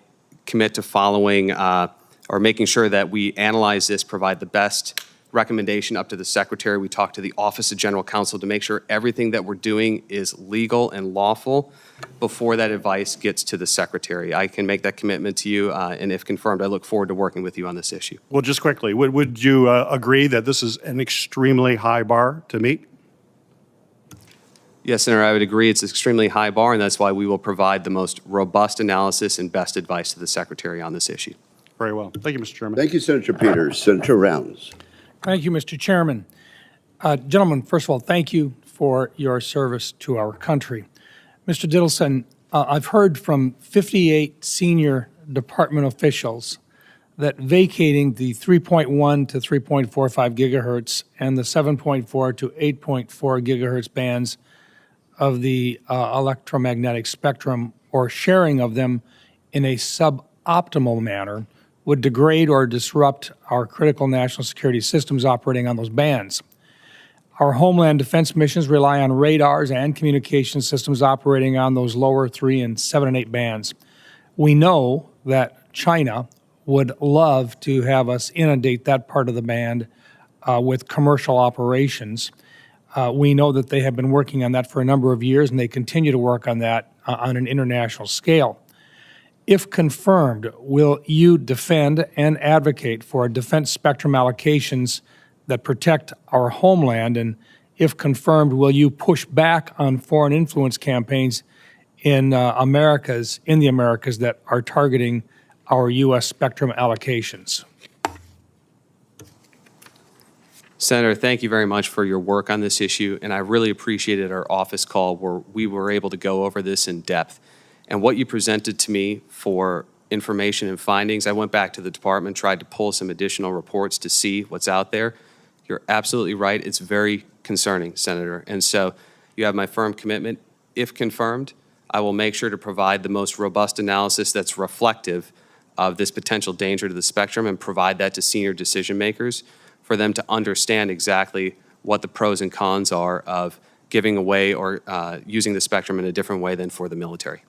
commit to following or making sure that we analyze this, provide the best recommendation up to the Secretary. We talk to the Office of General Counsel to make sure everything that we're doing is legal and lawful before that advice gets to the Secretary. I can make that commitment to you, and if confirmed, I look forward to working with you on this issue. Well, just quickly, would you agree that this is an extremely high bar to meet? Yes, Senator, I would agree it's an extremely high bar, and that's why we will provide the most robust analysis and best advice to the Secretary on this issue. Very well. Thank you, Mr. Chairman. Thank you, Senator Peters. Senator Rounds. Thank you, Mr. Chairman. Gentlemen, first of all, thank you for your service to our country. Mr. Ditliffson, I've heard from 58 senior department officials that vacating the 3.1 to 3.45 gigahertz and the 7.4 to 8.4 gigahertz bands of the electromagnetic spectrum, or sharing of them in a suboptimal manner, would degrade or disrupt our critical national security systems operating on those bands. Our homeland defense missions rely on radars and communication systems operating on those lower 3 and 7 and 8 bands. We know that China would love to have us inundate that part of the band with commercial operations. We know that they have been working on that for a number of years, and they continue to work on that on an international scale. If confirmed, will you defend and advocate for defense spectrum allocations that protect our homeland? And if confirmed, will you push back on foreign influence campaigns in the Americas that are targeting our U.S. spectrum allocations? Senator, thank you very much for your work on this issue, and I really appreciated our office call where we were able to go over this in depth. And what you presented to me for information and findings, I went back to the department, tried to pull some additional reports to see what's out there. You're absolutely right. It's very concerning, Senator. And so you have my firm commitment. If confirmed, I will make sure to provide the most robust analysis that's reflective of this potential danger to the spectrum and provide that to senior decision makers for them to understand exactly what the pros and cons are of giving away or using the spectrum in a different way than for the military.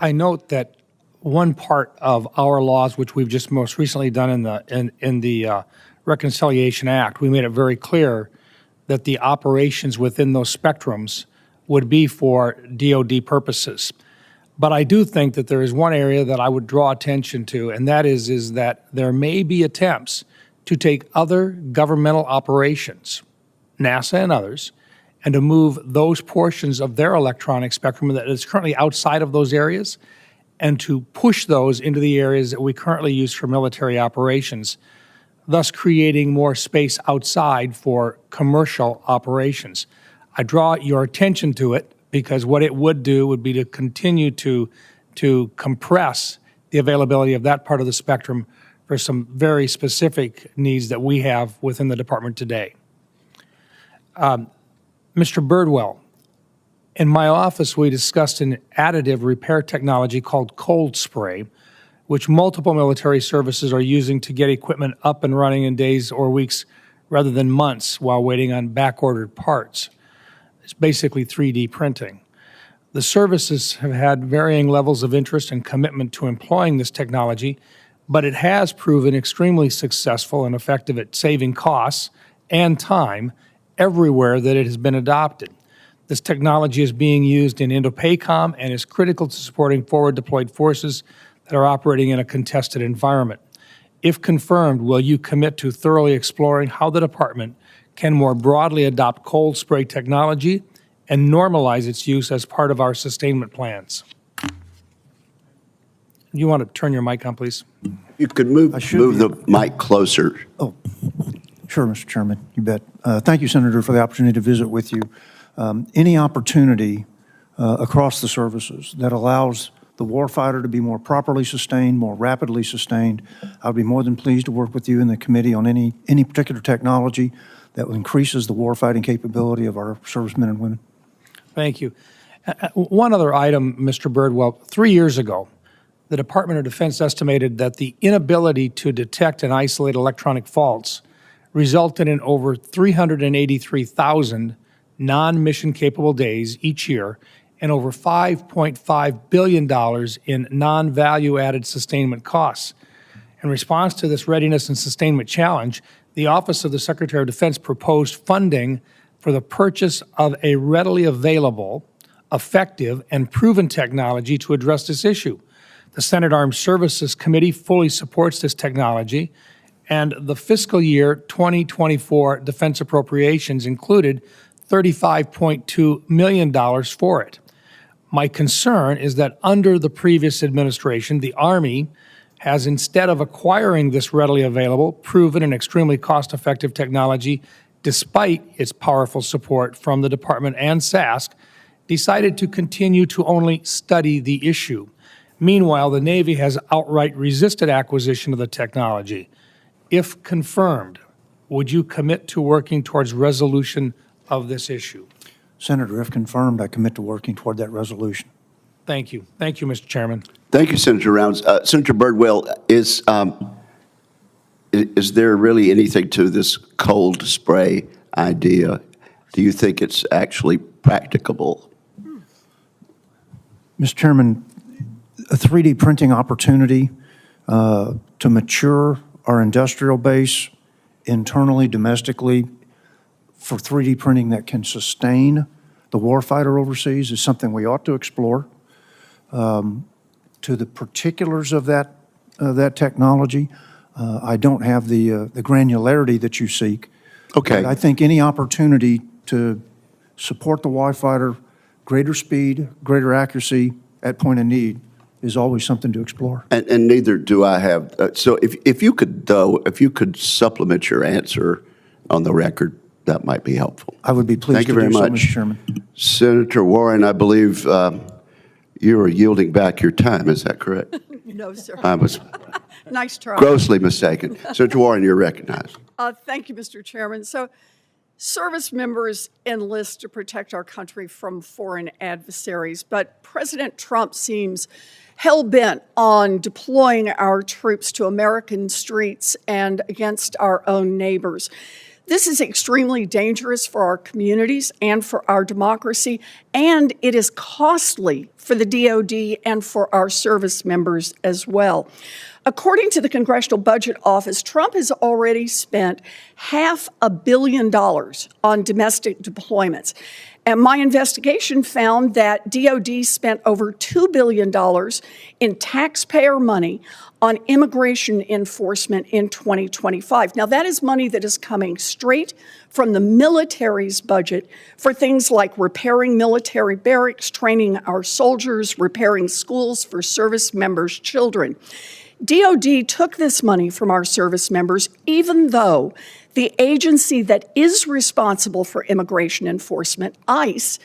I note that one part of our laws, which we've just most recently done in the Reconciliation Act, we made it very clear that the operations within those spectrums would be for DoD purposes. But I do think that there is one area that I would draw attention to, and that is that there may be attempts to take other governmental operations, NASA and others, and to move those portions of their electronic spectrum that is currently outside of those areas and to push those into the areas that we currently use for military operations, thus creating more space outside for commercial operations. I draw your attention to it because what it would do would be to continue to compress the availability of that part of the spectrum for some very specific needs that we have within the department today. Mr. Birdwell, in my office, we discussed an additive repair technology called cold spray, which multiple military services are using to get equipment up and running in days or weeks rather than months while waiting on back-ordered parts. It's basically 3D printing. The services have had varying levels of interest and commitment to employing this technology, but it has proven extremely successful and effective at saving costs and time everywhere that it has been adopted. This technology is being used in Indo-PACOM and is critical to supporting forward deployed forces that are operating in a contested environment. If confirmed, will you commit to thoroughly exploring how the department can more broadly adopt cold spray technology and normalize its use as part of our sustainment plans? You want to turn your mic on, please? You could move the mic closer. Oh, sure, Mr. Chairman, you bet. Thank you, Senator, for the opportunity to visit with you. Any opportunity across the services that allows the warfighter to be more properly sustained, more rapidly sustained, I'd be more than pleased to work with you in the committee on any particular technology that increases the warfighting capability of our servicemen and women. Thank you. One other item, Mr. Birdwell. 3 years ago, the Department of Defense estimated that the inability to detect and isolate electronic faults resulted in over 383,000 non-mission capable days each year and over $5.5 billion in non-value-added sustainment costs. In response to this readiness and sustainment challenge, the Office of the Secretary of Defense proposed funding for the purchase of a readily available, effective, and proven technology to address this issue. The Senate Armed Services Committee fully supports this technology, and the fiscal year 2024 defense appropriations included $35.2 million for it. My concern is that under the previous administration, the Army has, instead of acquiring this readily available, proven, and extremely cost-effective technology, despite its powerful support from the Department and SASC, decided to continue to only study the issue. Meanwhile, the Navy has outright resisted acquisition of the technology. If confirmed, would you commit to working towards resolution of this issue? Senator, if confirmed, I commit to working toward that resolution. Thank you. Thank you, Mr. Chairman. Thank you, Senator Rounds. Senator Birdwell, is there really anything to this cold spray idea? Do you think it's actually practicable? Mr. Chairman, a 3D printing opportunity to mature our industrial base internally, domestically, for 3D printing that can sustain the warfighter overseas is something we ought to explore. To the particulars of that technology, I don't have the granularity that you seek. Okay. But I think any opportunity to support the warfighter, greater speed, greater accuracy at point of need is always something to explore. And neither do I have. So if you could supplement your answer on the record, that might be helpful. I would be pleased to do so, Mr. Chairman. Senator Warren, I believe you are yielding back your time. Is that correct? No, sir. I was Nice try. grossly mistaken. Senator Warren, you're recognized. Thank you, Mr. Chairman. So, service members enlist to protect our country from foreign adversaries, but President Trump seems hell-bent on deploying our troops to American streets and against our own neighbors. This is extremely dangerous for our communities and for our democracy, and it is costly for the DoD and for our service members as well. According to the Congressional Budget Office, Trump has already spent $500 million on domestic deployments. And my investigation found that DoD spent over $2 billion in taxpayer money on immigration enforcement in 2025. Now, that is money that is coming straight from the military's budget for things like repairing military barracks, training our soldiers, repairing schools for service members' children. DoD took this money from our service members, even though the agency that is responsible for immigration enforcement, ICE,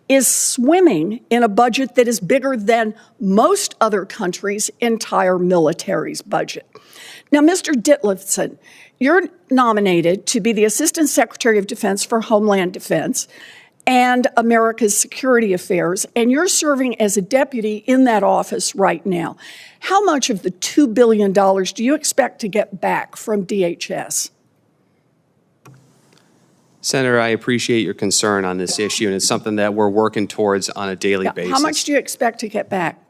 is swimming in a budget that is bigger than most other countries' entire military's budget. Now, Mr. Ditliffson, you're nominated to be the Assistant Secretary of Defense for Homeland Defense and America's Security Affairs, and you're serving as a deputy in that office right now. How much of the $2 billion do you expect to get back from DHS? Senator, I appreciate your concern on this issue, and it's something that we're working towards on a daily basis. How much do you expect to get back?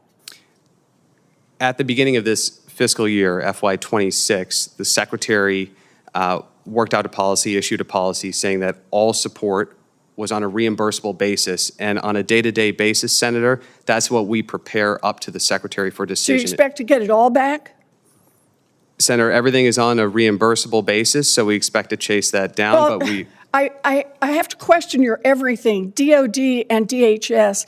At the beginning of this fiscal year, FY26, the Secretary worked out a policy, issued a policy saying that all support was on a reimbursable basis. And on a day-to-day basis, Senator, that's what we prepare up to the Secretary for Do you decision. expect to get it all back? Senator, everything is on a reimbursable basis, so we expect to chase that down, but we... I have to question your everything. DOD and DHS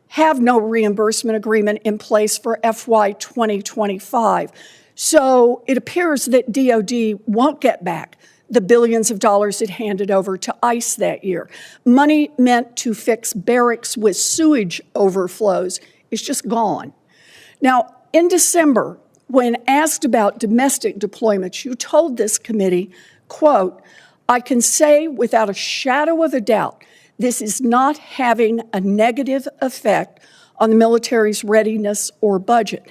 have no reimbursement agreement in place for FY 2025. So it appears that DOD won't get back the billions of dollars it handed over to ICE that year. Money meant to fix barracks with sewage overflows is just gone. Now, in December, when asked about domestic deployments, you told this committee, quote, "I can say without a shadow of a doubt, this is not having a negative effect on the military's readiness or budget."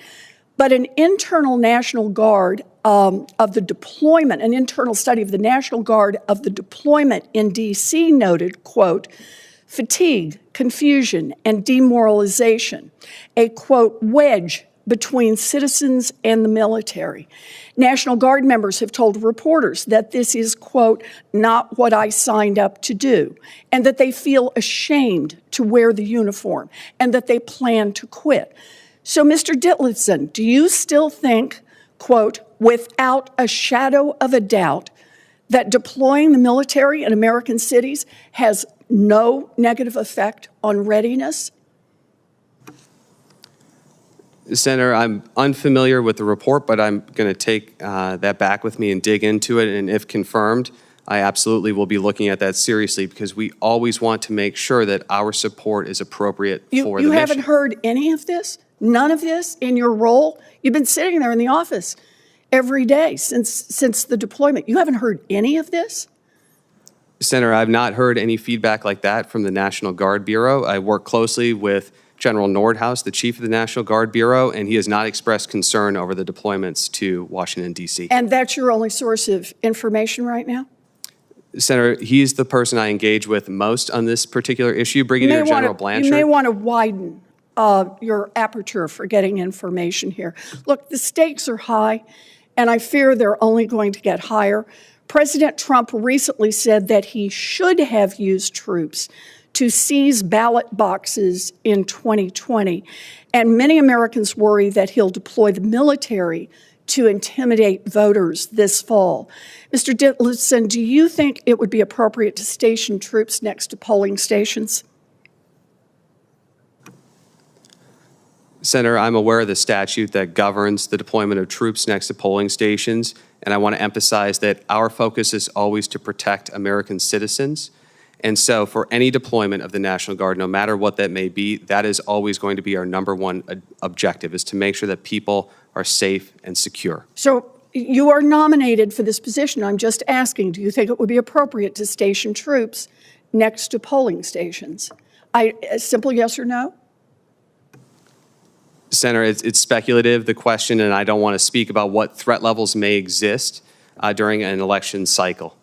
But an internal National Guard of the deployment, an internal study of the National Guard of the deployment in D.C. noted, quote, "fatigue, confusion, and demoralization, a, quote, wedge between citizens and the military. National Guard members have told reporters that this is, quote, not what I signed up to do, and that they feel ashamed to wear the uniform, and that they plan to quit." So, Mr. Ditliffson, do you still think, quote, "without a shadow of a doubt," that deploying the military in American cities has no negative effect on readiness? Senator, I'm unfamiliar with the report, but I'm going to take that back with me and dig into it. And if confirmed, I absolutely will be looking at that seriously, because we always want to make sure that our support is appropriate for the mission. You haven't heard any of this? None of this in your role? You've been sitting there in the office every day since the deployment. You haven't heard any of this? Senator, I've not heard any feedback like that from the National Guard Bureau. I work closely with General Nordhaus, the chief of the National Guard Bureau, and he has not expressed concern over the deployments to Washington, D.C. And that's your only source of information right now? Senator, he's the person I engage with most on this particular issue, Brigadier General Blanchard. You may want to widen your aperture for getting information here. Look, the stakes are high, and I fear they're only going to get higher. President Trump recently said that he should have used troops to seize ballot boxes in 2020, and many Americans worry that he'll deploy the military to intimidate voters this fall. Mr. Ditliffson, do you think it would be appropriate to station troops next to polling stations? Senator, I'm aware of the statute that governs the deployment of troops next to polling stations, and I want to emphasize that our focus is always to protect American citizens. And so for any deployment of the National Guard, no matter what that may be, that is always going to be our number one objective, is to make sure that people are safe and secure. So you are nominated for this position. I'm just asking, do you think it would be appropriate to station troops next to polling stations? A simple yes or no? Senator, it's speculative, the question, and I don't want to speak about what threat levels may exist during an election cycle.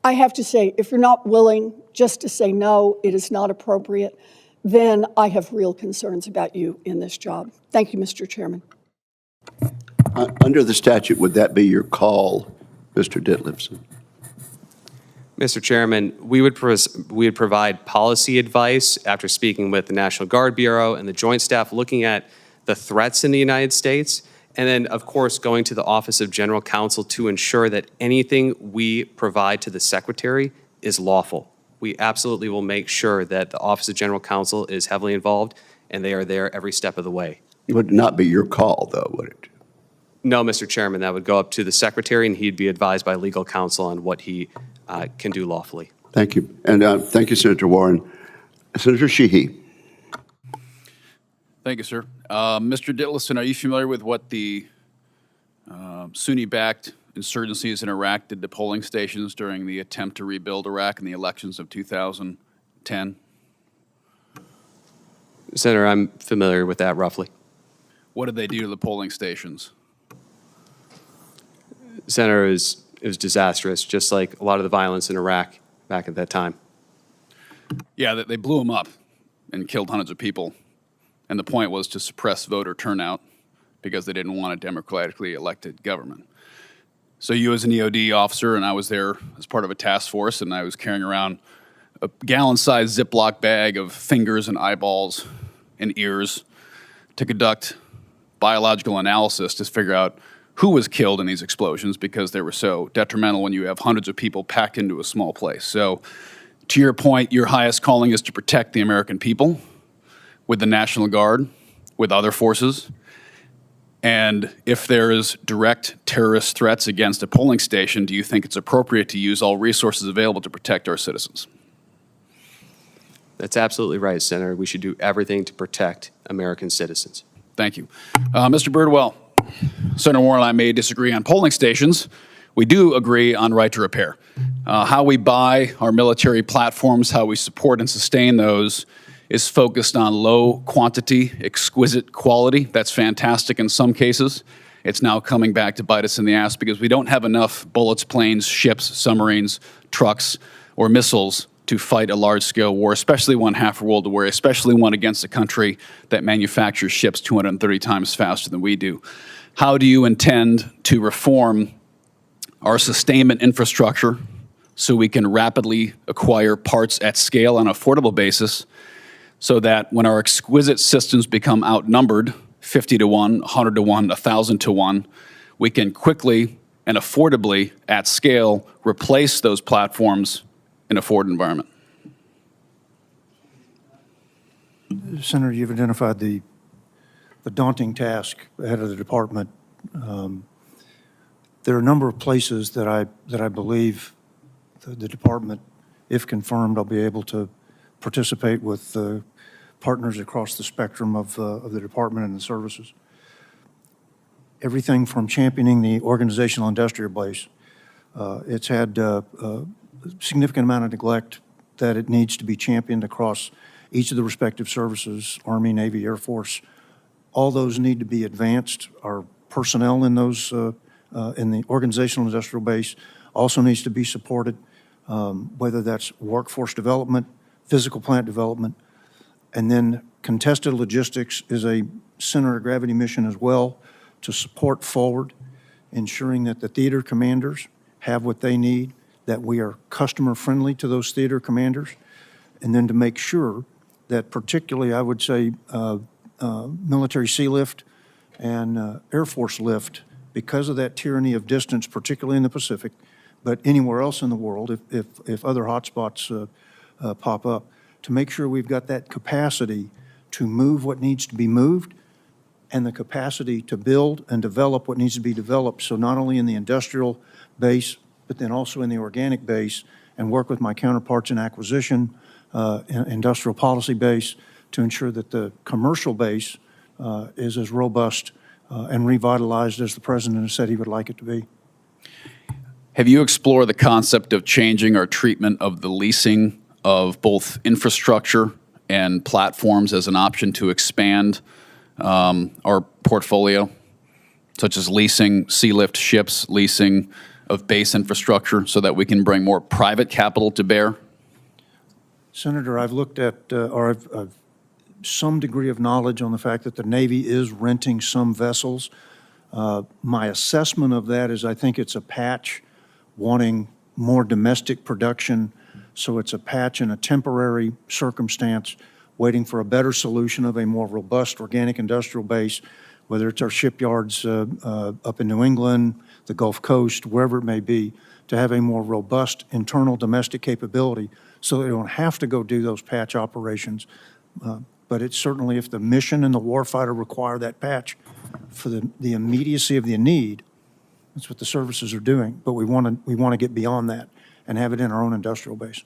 I have to say, if you're not willing just to say no, it is not appropriate, then I have real concerns about you in this job. Thank you, Mr. Chairman. Under the statute, would that be your call, Mr. Ditliffson? Mr. Chairman, we would provide policy advice after speaking with the National Guard Bureau and the Joint Staff, looking at the threats in the United States, and then, of course, going to the Office of General Counsel to ensure that anything we provide to the Secretary is lawful. We absolutely will make sure that the Office of General Counsel is heavily involved, and they are there every step of the way. It would not be your call, though, would it? No, Mr. Chairman, that would go up to the Secretary, and he'd be advised by legal counsel on what he can do lawfully. Thank you. And thank you, Senator Warren. Senator Sheehy. Thank you, sir. Mr. Ditliffson, are you familiar with what the Sunni-backed insurgencies in Iraq did to polling stations during the attempt to rebuild Iraq in the elections of 2010? Senator, I'm familiar with that roughly. What did they do to the polling stations? Senator, it was disastrous, just like a lot of the violence in Iraq back at that time. Yeah, they blew them up and killed hundreds of people. And the point was to suppress voter turnout because they didn't want a democratically elected government. So you as an EOD officer, and I was there as part of a task force, and I was carrying around a gallon-sized Ziploc bag of fingers and eyeballs and ears to conduct biological analysis to figure out who was killed in these explosions because they were so detrimental when you have hundreds of people packed into a small place. So to your point, your highest calling is to protect the American people with the National Guard, with other forces. And if there is direct terrorist threats against a polling station, do you think it's appropriate to use all resources available to protect our citizens? That's absolutely right, Senator. We should do everything to protect American citizens. Thank you. Mr. Birdwell, Senator Warren and I may disagree on polling stations. We do agree on right to repair. How we buy our military platforms, how we support and sustain those, is focused on low quantity, exquisite quality. That's fantastic in some cases. It's now coming back to bite us in the ass because we don't have enough bullets, planes, ships, submarines, trucks, or missiles to fight a large-scale war, especially one half a world war, especially one against a country that manufactures ships 230 times faster than we do. How do you intend to reform our sustainment infrastructure so we can rapidly acquire parts at scale on an affordable basis so that when our exquisite systems become outnumbered, 50 to 1, 100 to 1, 1,000 to 1, we can quickly and affordably, at scale, replace those platforms in a forward environment? Senator, you've identified the daunting task ahead of the department. There are a number of places that I believe the department, if confirmed, I'll be able to participate with partners across the spectrum of the department and the services. Everything from championing the organizational industrial base. It's had a significant amount of neglect that it needs to be championed across each of the respective services, Army, Navy, Air Force. All those need to be advanced. Our personnel in those, in the organizational industrial base also needs to be supported, whether that's workforce development, physical plant development, and then contested logistics is a center of gravity mission as well to support forward, ensuring that the theater commanders have what they need, that we are customer friendly to those theater commanders, and then to make sure that particularly, I would say, military sea lift and Air Force lift, because of that tyranny of distance, particularly in the Pacific, but anywhere else in the world, if other hotspots pop up, to make sure we've got that capacity to move what needs to be moved and the capacity to build and develop what needs to be developed. So not only in the industrial base, but then also in the organic base, and work with my counterparts in acquisition, industrial policy base, to ensure that the commercial base is as robust and revitalized as the President has said he would like it to be. Have you explored the concept of changing our treatment of the leasing of both infrastructure and platforms as an option to expand our portfolio, such as leasing sea lift ships, leasing of base infrastructure, so that we can bring more private capital to bear? Senator, I've looked at, or I've some degree of knowledge on the fact that the Navy is renting some vessels. My assessment of that is I think it's a patch wanting more domestic production. So it's a patch in a temporary circumstance, waiting for a better solution of a more robust organic industrial base, whether it's our shipyards up in New England, the Gulf Coast, wherever it may be, to have a more robust internal domestic capability so they don't have to go do those patch operations. But it's certainly, if the mission and the warfighter require that patch for the immediacy of the need, that's what the services are doing. But we want to get beyond that and have it in our own industrial base.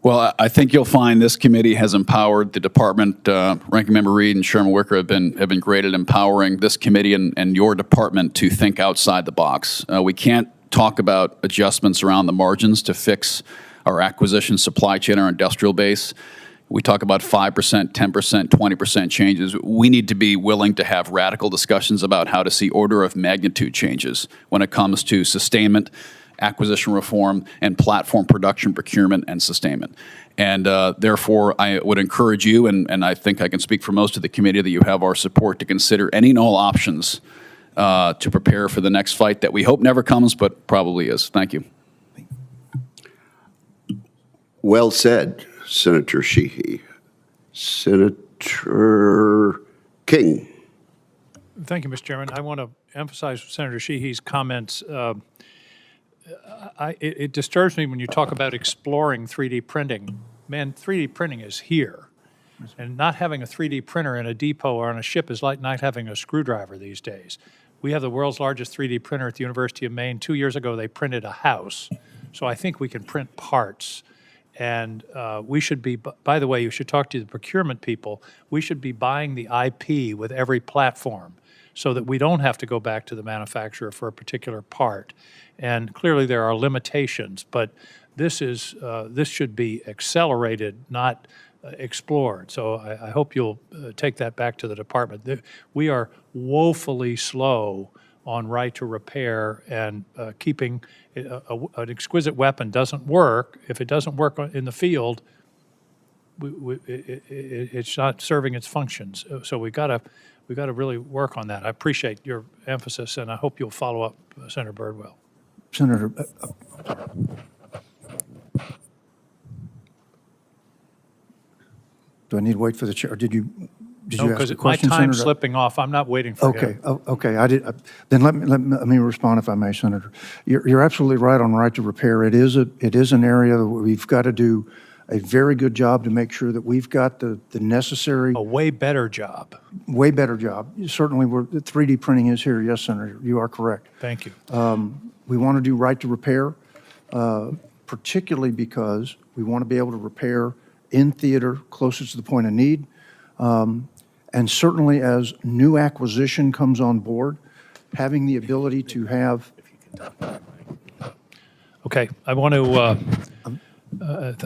Well, I think you'll find this committee has empowered the department. Ranking Member Reed and Chairman Wicker have been great at empowering this committee and your department to think outside the box. We can't talk about adjustments around the margins to fix our acquisition supply chain, our industrial base. We talk about 5%, 10%, 20% changes. We need to be willing to have radical discussions about how to see order of magnitude changes when it comes to sustainment, acquisition reform, and platform production, procurement, and sustainment. And therefore, I would encourage you, and I think I can speak for most of the committee, that you have our support to consider any and all options to prepare for the next fight that we hope never comes, but probably is. Thank you. Well said, Senator Sheehy. Senator King. Thank you, Mr. Chairman. I want to emphasize Senator Sheehy's comments. It disturbs me when you talk about exploring 3D printing. Man, 3D printing is here. And not having a 3D printer in a depot or on a ship is like not having a screwdriver these days. We have the world's largest 3D printer at the University of Maine. 2 years ago, they printed a house. So I think we can print parts. And we should be, by the way, you should talk to the procurement people. We should be buying the IP with every platform so that we don't have to go back to the manufacturer for a particular part. And clearly there are limitations, but this should be accelerated, not explored. So I hope you'll take that back to the department. We are woefully slow on right to repair, and keeping an exquisite weapon doesn't work. If it doesn't work in the field, it's not serving its functions. So we got to really work on that. I appreciate your emphasis, and I hope you'll follow up, Senator Birdwell. Senator, do I need to wait for the chair? Did you No, ask because a my question, time's Senator? slipping off. I'm not waiting for Okay, you. okay. Then let me respond if I may, Senator. You're absolutely right on right to repair. It is an area that we've got to do a very good job to make sure that we've got the necessary. A way better job. Way better job. Certainly, 3D printing is here. Yes, Senator, you are correct. Thank you. We want to do right to repair, particularly because we want to be able to repair in theater closest to the point of need. And certainly as new acquisition comes on board, having the ability to have. Okay, I want to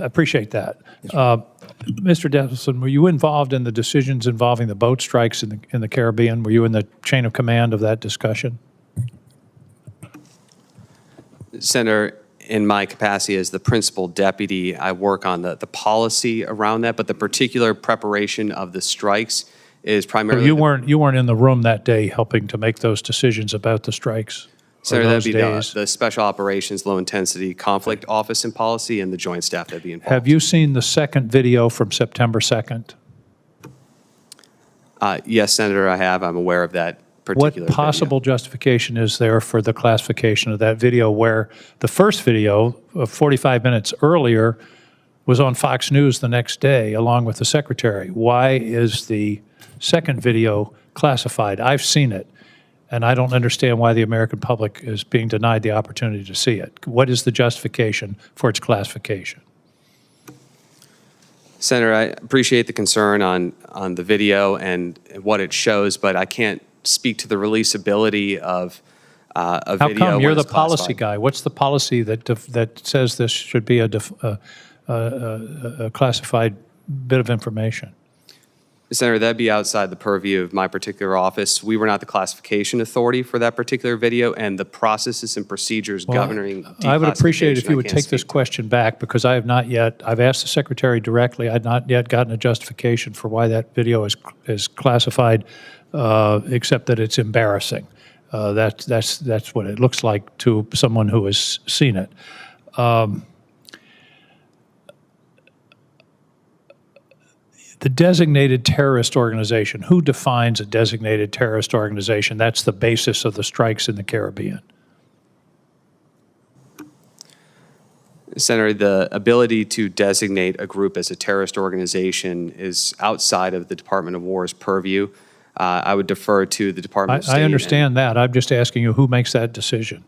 appreciate that. Mr. Ditliffson, were you involved in the decisions involving the boat strikes in the Caribbean? Were you in the chain of command of that discussion? Senator, in my capacity as the principal deputy, I work on the policy around that, but the particular preparation of the strikes is primarily. So you weren't in the room that day helping to make those decisions about the strikes? Senator, that'd be the Special Operations Low Intensity Conflict Office and Policy and the Joint Staff that'd be involved. Have you seen the second video from September 2nd? Yes, Senator, I have. I'm aware of that particular What possible justification is there for the classification of that video, where the first video, 45 minutes earlier, was on Fox News the next day along with the secretary? Why is the second video classified? I've seen it, and I don't understand why the American public is being denied the opportunity to see it. What is the justification for its classification? Senator, I appreciate the concern on the video and what it shows, but I can't speak to the releasability of a video. How come? You're when the it's policy classified. guy. What's the policy that says this should be a classified bit of information? Senator, that'd be outside the purview of my particular office. We were not the classification authority for that particular video, and the processes and procedures governing I would appreciate it if you would declassification I can't take this speak to. question back, because I have not yet, I've asked the secretary directly, I've not yet gotten a justification for why that video is classified, except that it's embarrassing. That's what it looks like to someone who has seen it. The designated terrorist organization, who defines a designated terrorist organization? That's the basis of the strikes in the Caribbean. Senator, the ability to designate a group as a terrorist organization is outside of the Department of War's purview. I would defer to the Department of State. I understand that. I'm just asking you, who makes that decision?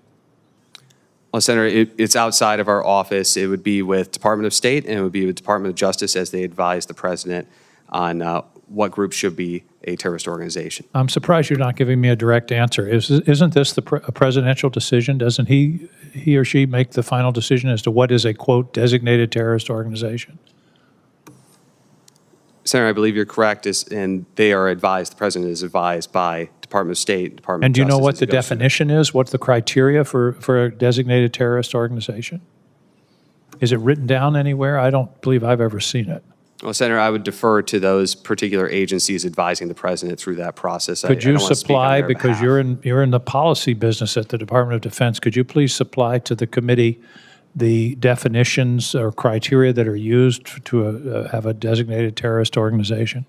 Well, Senator, it's outside of our office. It would be with Department of State, and it would be with Department of Justice as they advise the president on what group should be a terrorist organization. I'm surprised you're not giving me a direct answer. Isn't this a presidential decision? Doesn't he or she make the final decision as to what is a, quote, designated terrorist organization? Senator, I believe you're correct, and they are advised, the president is advised by Department of State, Department And of do you Justice. know what as the it goes through. definition is? What's the criteria for a designated terrorist organization? Is it written down anywhere? I don't believe I've ever seen it. Well, Senator, I would defer to those particular agencies advising the president through that process. Could you I don't want to speak on supply, their because behalf. you're in the policy business at the Department of Defense, could you please supply to the committee the definitions or criteria that are used to have a designated terrorist organization?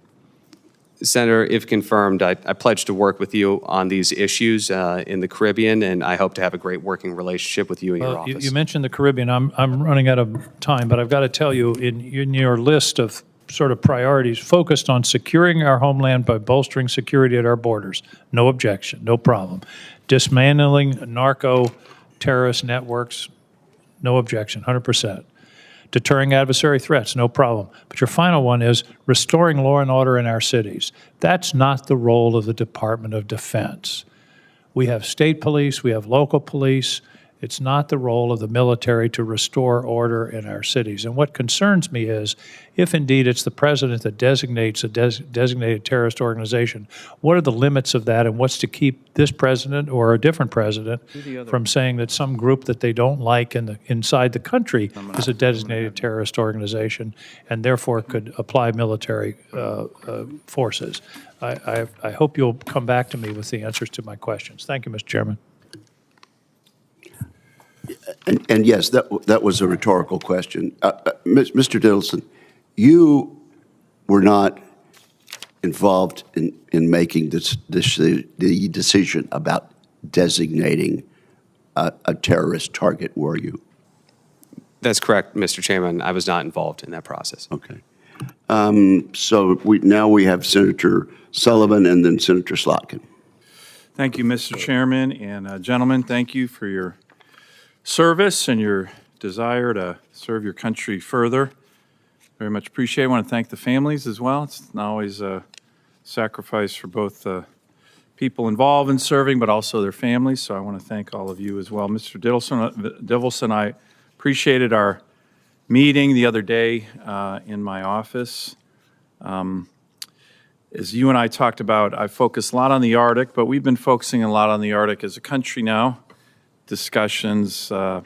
Senator, if confirmed, I pledge to work with you on these issues in the Caribbean, and I hope to have a great working relationship with you and your office. You mentioned the Caribbean. I'm running out of time, but I've got to tell you, in your list of sort of priorities focused on securing our homeland by bolstering security at our borders, no objection, no problem. Dismantling narco-terrorist networks, no objection, 100%. Deterring adversary threats, no problem. But your final one is restoring law and order in our cities. That's not the role of the Department of Defense. We have state police, we have local police. It's not the role of the military to restore order in our cities. And what concerns me is, if indeed it's the president that designates a designated terrorist organization, what are the limits of that, and what's to keep this president or a different president from saying that some group that they don't like inside the country is a designated terrorist organization and therefore could apply military forces? I hope you'll come back to me with the answers to my questions. Thank you, Mr. Chairman. And yes, that was a rhetorical question. Mr. Ditliffson, you were not involved in making the decision about designating a terrorist target, were you? That's correct, Mr. Chairman. I was not involved in that process. Okay. So now we have Senator Sullivan and then Senator Slotkin. Thank you, Mr. Chairman. And gentlemen, thank you for your service and your desire to serve your country further. Very much appreciate it. I want to thank the families as well. It's not always a sacrifice for both the people involved in serving, but also their families. So I want to thank all of you as well. Mr. Ditliffson, I appreciated our meeting the other day in my office. As you and I talked about, I focused a lot on the Arctic, but we've been focusing a lot on the Arctic as a country now. Discussions on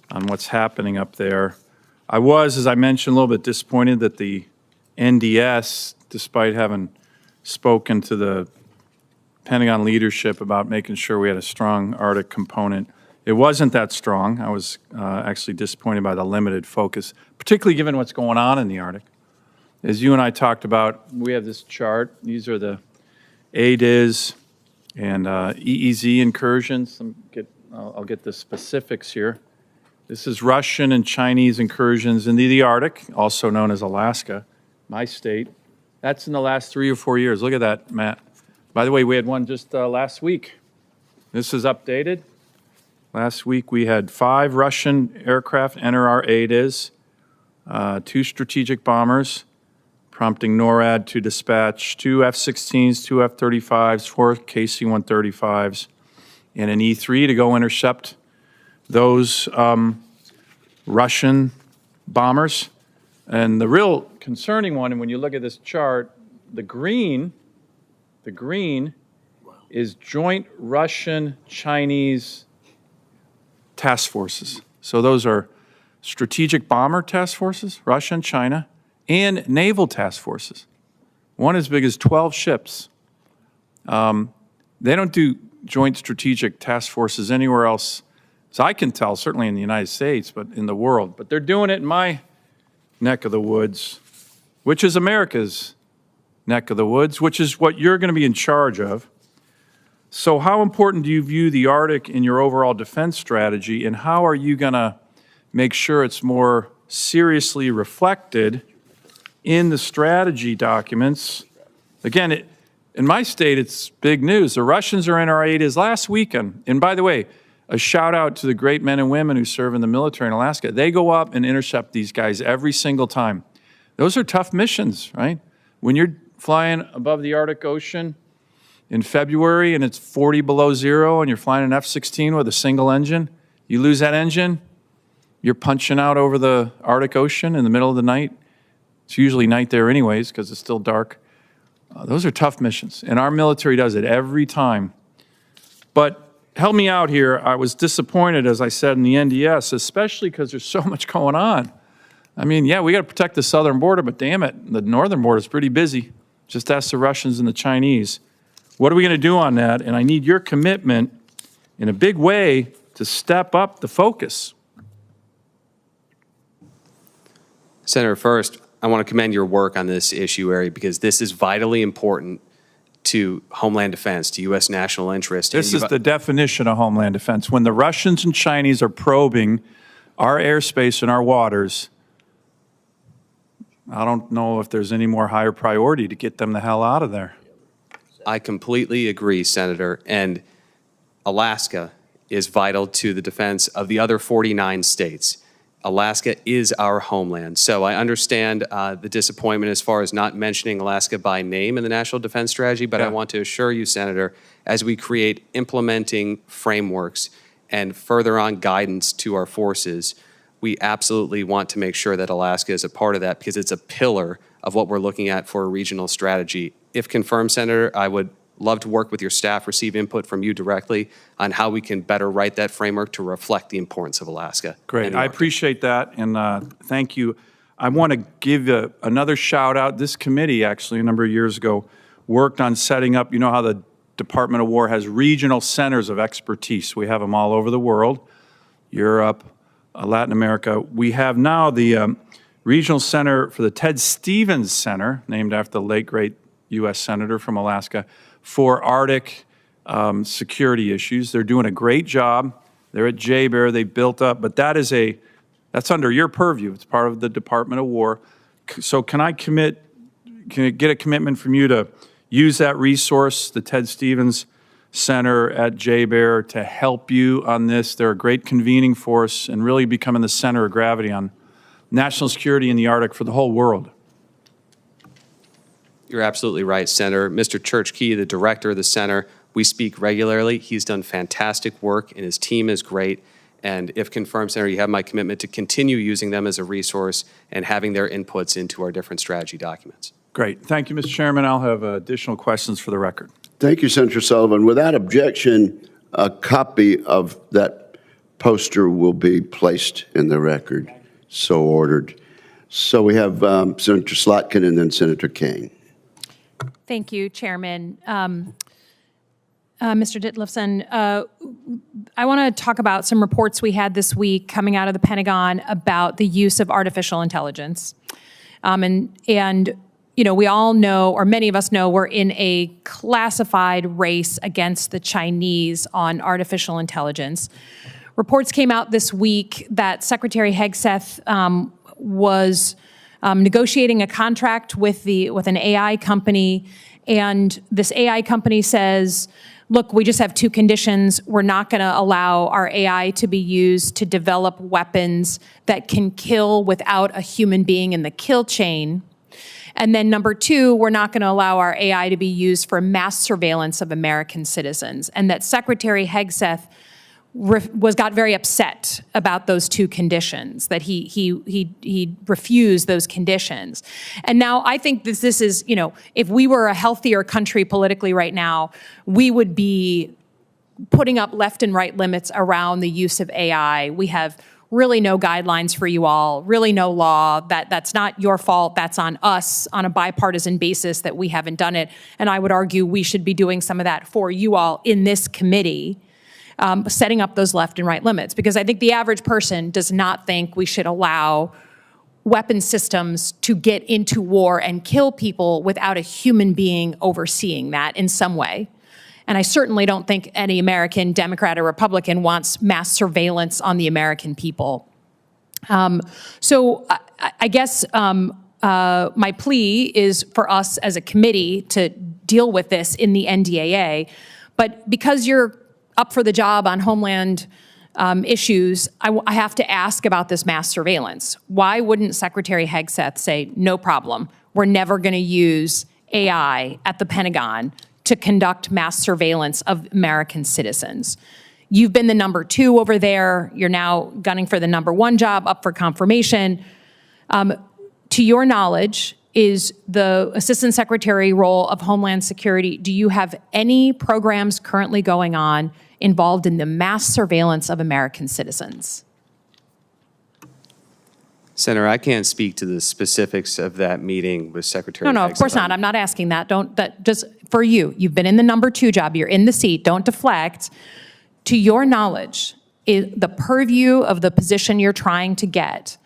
what's happening up there. I was, as I mentioned, a little bit disappointed that the NDS, despite having spoken to the Pentagon leadership about making sure we had a strong Arctic component, it wasn't that strong. I was actually disappointed by the limited focus, particularly given what's going on in the Arctic. As you and I talked about, we have this chart. These are the ADIS and EEZ incursions. I'll get the specifics here. This is Russian and Chinese incursions into the Arctic, also known as Alaska, my state. That's in the last 3 or 4 years. Look at that, Matt. By the way, we had one just last week. This is updated. Last week we had 5 Russian aircraft enter our ADIS, 2 strategic bombers, prompting NORAD to dispatch 2 F-16s, 2 F-35s, 4 KC-135s, and an E-3 to go intercept those Russian bombers. And the real concerning one, and when you look at this chart, the green is joint Russian-Chinese task forces. So those are strategic bomber task forces, Russia and China, and naval task forces. One as big as 12 ships. They don't do joint strategic task forces anywhere else, so I can tell, certainly in the United States, but in the world. But they're doing it in my neck of the woods, which is America's neck of the woods, which is what you're going to be in charge of. So how important do you view the Arctic in your overall defense strategy, and how are you going to make sure it's more seriously reflected in the strategy documents? Again, in my state, it's big news. The Russians are in our ADIS last weekend. And by the way, a shout out to the great men and women who serve in the military in Alaska. They go up and intercept these guys every single time. Those are tough missions, right? When you're flying above the Arctic Ocean in February and it's 40 below zero and you're flying an F-16 with a single engine, you lose that engine, you're punching out over the Arctic Ocean in the middle of the night. It's usually night there anyways because it's still dark. Those are tough missions, and our military does it every time. But help me out here. I was disappointed, as I said, in the NDS, especially because there's so much going on. I mean, yeah, we got to protect the southern border, but damn it, the northern border is pretty busy. Just ask the Russians and the Chinese. What are we going to do on that? And I need your commitment in a big way to step up the focus. Senator, first, I I want to commend your work on this issue area because this is vitally important to Homeland Defense, to U.S. national interest. This is the definition of Homeland Defense. When the Russians and Chinese are probing our airspace and our waters, I don't know if there's any more higher priority to get them the hell out of there. I completely agree, Senator. And Alaska is vital to the defense of the other 49 states. Alaska is our homeland. So I understand the disappointment as far as not mentioning Alaska by name in the National Defense Strategy, but I want to assure you, Senator, as we create implementing frameworks and further on guidance to our forces, we absolutely want to make sure that Alaska is a part of that because it's a pillar of what we're looking at for a regional strategy. If confirmed, Senator, I would love to work with your staff, receive input from you directly on how we can better write that framework to reflect the importance of Alaska. Great. I appreciate that, and thank you. I want to give another shout out. This committee, actually, a number of years ago, worked on setting up, you know how the Department of War has regional centers of expertise. We have them all over the world, Europe, Latin America. We have now the Regional Center for the Ted Stevens Center, named after the late, great U.S. Senator from Alaska, for Arctic security issues. They're doing a great job. They're at JBER. They built up, but that's under your purview. It's part of the Department of War. So can I get a commitment from you to use that resource, the Ted Stevens Center at JBER, to help you on this? They're a great convening force and really becoming the center of gravity on national security in the Arctic for the whole world. You're absolutely right, Senator. Mr. Church-Key, the director of the center, we speak regularly. He's done fantastic work, and his team is great. And if confirmed, Senator, you have my commitment to continue using them as a resource and having their inputs into our different strategy documents. Great. Thank you, Mr. Chairman. I'll have additional questions for the record. Thank you, Senator Sullivan. Without objection, a copy of that poster will be placed in the record. So ordered. So we have Senator Slotkin and then Senator King. Thank you, Chairman. Mr. Ditliffson, I want to talk about some reports we had this week coming out of the Pentagon about the use of artificial intelligence. And you know, we all know, or many of us know, we're in a classified race against the Chinese on artificial intelligence. Reports came out this week that Secretary Hegseth was negotiating a contract with an AI company, and this AI company says, look, we just have two conditions. We're not going to allow our AI to be used to develop weapons that can kill without a human being in the kill chain. And then number two, we're not going to allow our AI to be used for mass surveillance of American citizens. And that Secretary Hegseth got very upset about those two conditions, that he refused those conditions. And now I think this is, you know, if we were a healthier country politically right now, we would be putting up left and right limits around the use of AI. We have really no guidelines for you all, really no law. That's not your fault. That's on us on a bipartisan basis that we haven't done it. And I would argue we should be doing some of that for you all in this committee, setting up those left and right limits. Because I think the average person does not think we should allow weapon systems to get into war and kill people without a human being overseeing that in some way. And I certainly don't think any American, Democrat or Republican, wants mass surveillance on the American people. So I guess my plea is for us as a committee to deal with this in the NDAA. But because you're up for the job on Homeland issues, I have to ask about this mass surveillance. Why wouldn't Secretary Hegseth say, no problem, we're never going to use AI at the Pentagon to conduct mass surveillance of American citizens? You've been the number 2 over there. You're now gunning for the number 1 job, up for confirmation. To your knowledge, is the Assistant Secretary role of Homeland Security, do you have any programs currently going on involved in the mass surveillance of American citizens? Senator, I can't speak to the specifics of that meeting with Secretary No, of course not. I'm not asking that. Just for you. You've been in the number 2 job. You're in the seat. Don't deflect. To your knowledge, the purview of the position you're trying to get,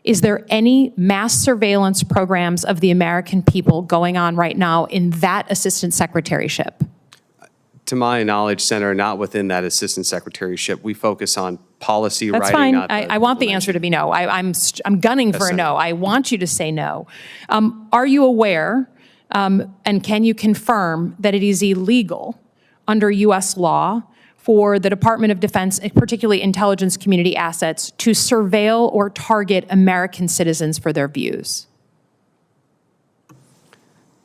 is there any mass surveillance programs of the American people going on right now in that assistant secretaryship? To my knowledge, Senator, not within that assistant secretaryship. We focus on policy That's writing. fine. Not I want the answer to be no. I'm gunning for a no. I want you to say no. Are you aware, and can you confirm that it is illegal under U.S. law for the Department of Defense, particularly intelligence community assets, to surveil or target American citizens for their views?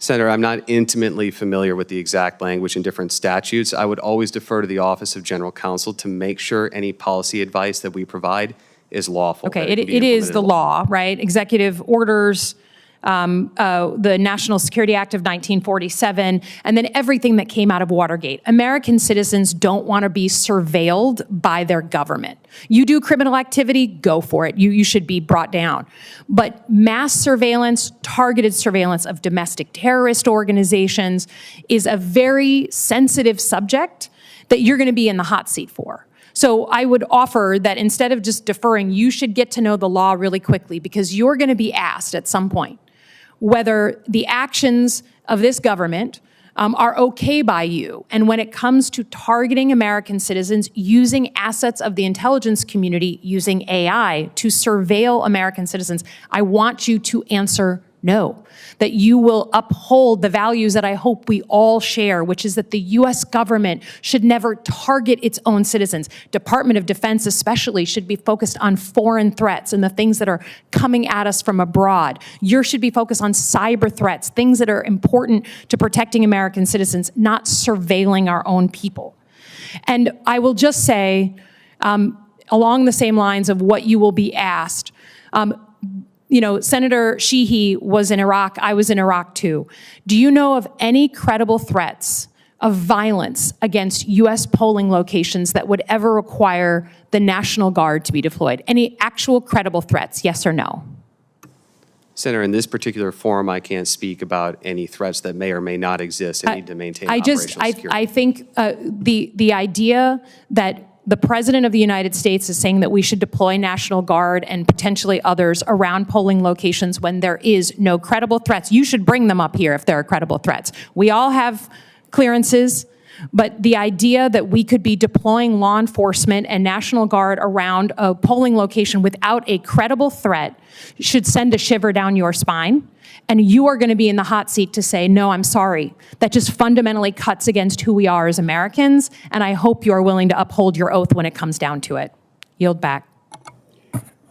Senator, I'm not intimately familiar with the exact language in different statutes. I would always defer to the Office of General Counsel to make sure any policy advice that we provide is lawful. Okay, it is the law, right? Executive orders, the National Security Act of 1947, and then everything that came out of Watergate. American citizens don't want to be surveilled by their government. You do criminal activity, go for it. You should be brought down. But mass surveillance, targeted surveillance of domestic terrorist organizations is a very sensitive subject that you're going to be in the hot seat for. So I would offer that instead of just deferring, you should get to know the law really quickly, because you're going to be asked at some point whether the actions of this government are okay by you. And when it comes to targeting American citizens, using assets of the intelligence community, using AI to surveil American citizens, I want you to answer no, that you will uphold the values that I hope we all share, which is that the U.S. government should never target its own citizens. Department of Defense especially should be focused on foreign threats and the things that are coming at us from abroad. Yours should be focused on cyber threats, things that are important to protecting American citizens, not surveilling our own people. And I will just say, along the same lines of what you will be asked, you know, Senator Sheehy was in Iraq. I was in Iraq too. Do you know of any credible threats of violence against U.S. polling locations that would ever require the National Guard to be deployed? Any actual credible threats, yes or no? Senator, in this particular forum, I can't speak about any threats that may or may not exist and need to maintain operational security. I think the idea that the President of the United States is saying that we should deploy National Guard and potentially others around polling locations when there is no credible threats. You should bring them up here if there are credible threats. We all have clearances, but the idea that we could be deploying law enforcement and National Guard around a polling location without a credible threat should send a shiver down your spine. And you are going to be in the hot seat to say, no, I'm sorry. That just fundamentally cuts against who we are as Americans, and I hope you are willing to uphold your oath when it comes down to it. Yield back.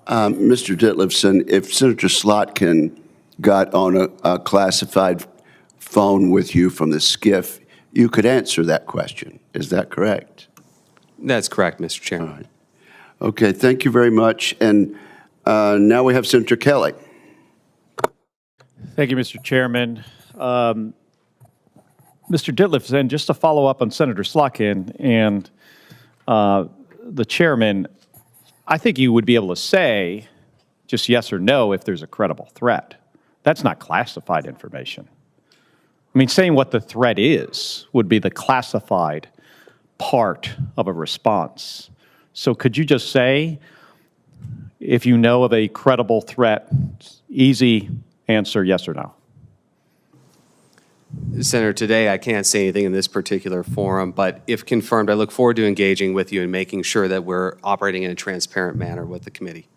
Mr. Ditliffson, if Senator Slotkin got on a classified phone with you from the SCIF, you could answer that question. Is that correct? That's correct, Mr. Chairman. All right. Okay, thank you very much. And now we have Senator Kelly. Thank you, Mr. Chairman. Mr. Ditliffson, just to follow up on Senator Slotkin and the chairman, I think you would be able to say just yes or no if there's a credible threat. That's not classified information. I mean, saying what the threat is would be the classified part of a response. So could you just say, if you know of a credible threat, easy answer, yes or no? Senator, today I can't say anything in this particular forum, but if confirmed, I look forward to engaging with you and making sure that we're operating in a transparent manner with the committee.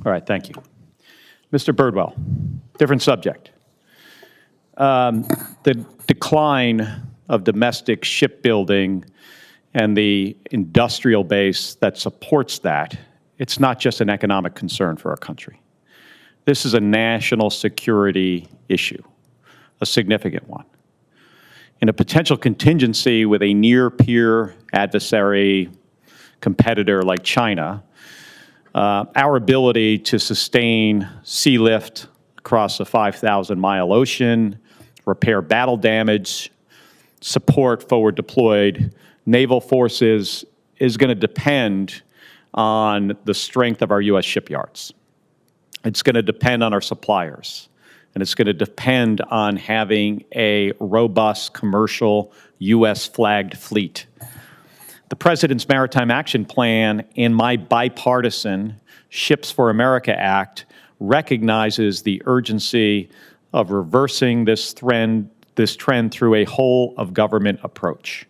All right, thank you. Mr. Birdwell, different subject. The decline of domestic shipbuilding and the industrial base that supports that, it's not just an economic concern for our country. This is a national security issue, a significant one. In a potential contingency with a near-peer adversary competitor like China, our ability to sustain sea lift across a 5,000-mile ocean, repair battle damage, support forward-deployed naval forces is going to depend on the strength of our U.S. shipyards. It's going to depend on our suppliers, and it's going to depend on having a robust commercial U.S.-flagged fleet. The President's Maritime Action Plan and my bipartisan Ships for America Act recognizes the urgency of reversing this trend through a whole-of-government approach.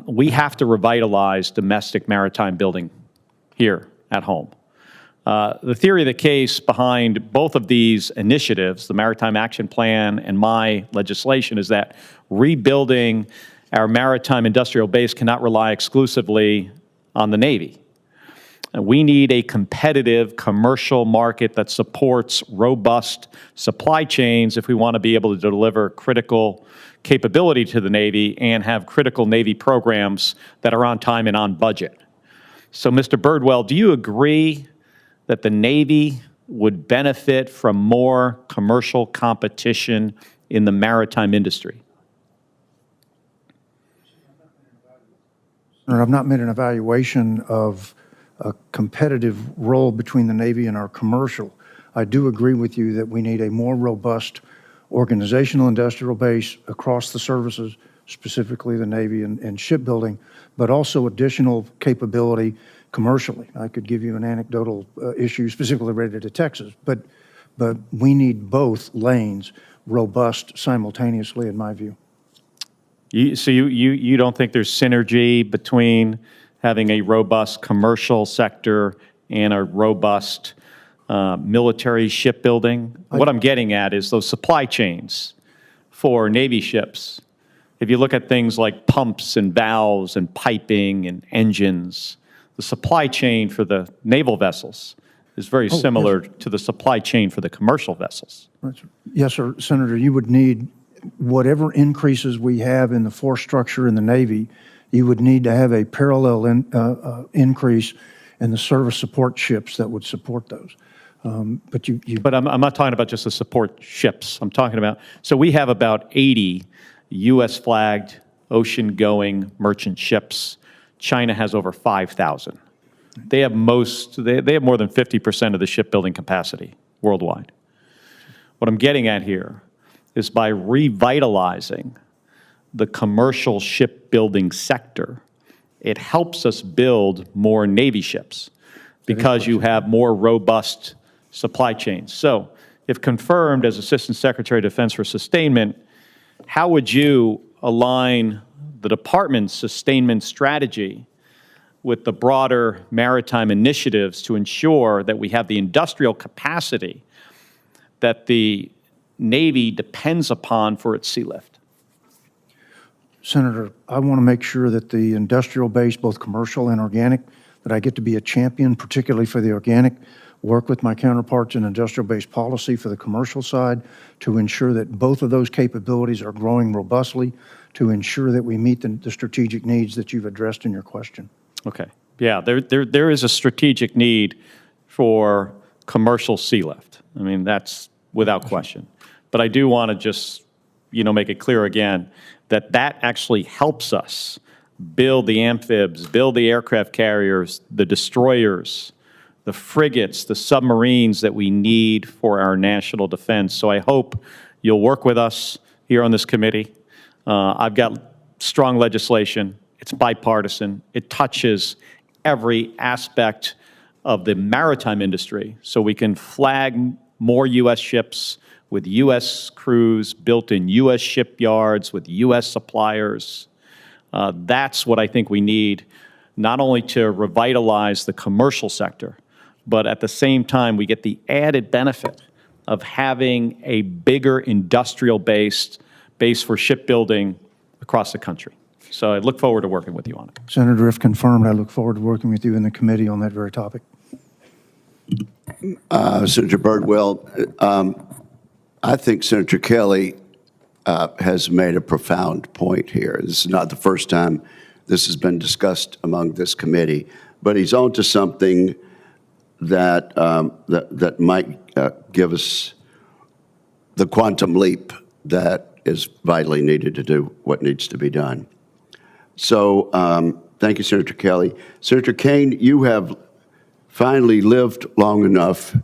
We have to revitalize domestic maritime building here at home. The theory of the case behind both of these initiatives, the Maritime Action Plan and my legislation, is that rebuilding our maritime industrial base cannot rely exclusively on the Navy. We need a competitive commercial market that supports robust supply chains if we want to be able to deliver critical capability to the Navy and have critical Navy programs that are on time and on budget. So, Mr. Birdwell, do you agree that the Navy would benefit from more commercial competition in the maritime industry? I've not made an evaluation of a competitive role between the Navy and our commercial. I do agree with you that we need a more robust organizational industrial base across the services, specifically the Navy and shipbuilding, but also additional capability commercially. I could give you an anecdotal issue specifically related to Texas, but we need both lanes robust simultaneously, in my view. So you don't think there's synergy between having a robust commercial sector and a robust military shipbuilding? What I'm getting at is those supply chains for Navy ships. If you look at things like pumps and valves and piping and engines, the supply chain for the naval vessels is very similar to the supply chain for the commercial vessels. Yes, sir. Senator, you would need whatever increases we have in the force structure in the Navy, you would need to have a parallel increase in the service support ships that would support those. But I'm not talking about just the support ships. I'm talking about, so we have about 80 U.S. flagged ocean-going merchant ships. China has over 5,000. They have more than 50% of the shipbuilding capacity worldwide. What I'm getting at here is by revitalizing the commercial shipbuilding sector, it helps us build more Navy ships because you have more robust supply chains. So if confirmed as Assistant Secretary of Defense for Sustainment, how would you align the department's sustainment strategy with the broader maritime initiatives to ensure that we have the industrial capacity that the Navy depends upon for its sea lift? Senator, I want to make sure that the industrial base, both commercial and organic, that I get to be a champion, particularly for the organic, work with my counterparts in industrial base policy for the commercial side to ensure that both of those capabilities are growing robustly to ensure that we meet the strategic needs that you've addressed in your question. Okay. Yeah, there is a strategic need for commercial sea lift. I mean, that's without question. But I do want to just, make it clear again that that actually helps us build the amphibs, build the aircraft carriers, the destroyers, the frigates, the submarines that we need for our national defense. So I hope you'll work with us here on this committee. I've got strong legislation. It's bipartisan. It touches every aspect of the maritime industry so we can flag more U.S. ships with U.S. crews built in U.S. shipyards with U.S. suppliers. That's what I think we need, not only to revitalize the commercial sector, but at the same time, we get the added benefit of having a bigger industrial base for shipbuilding across the country. So I look forward to working with you on it. Senator, if confirmed, I look forward to working with you in the committee on that very topic. Senator Birdwell, I think Senator Kelly has made a profound point here. This is not the first time this has been discussed among this committee, but he's on to something that, that might give us the quantum leap that is vitally needed to do what needs to be done. So thank you, Senator Kelly. Senator Kaine, you have finally lived long enough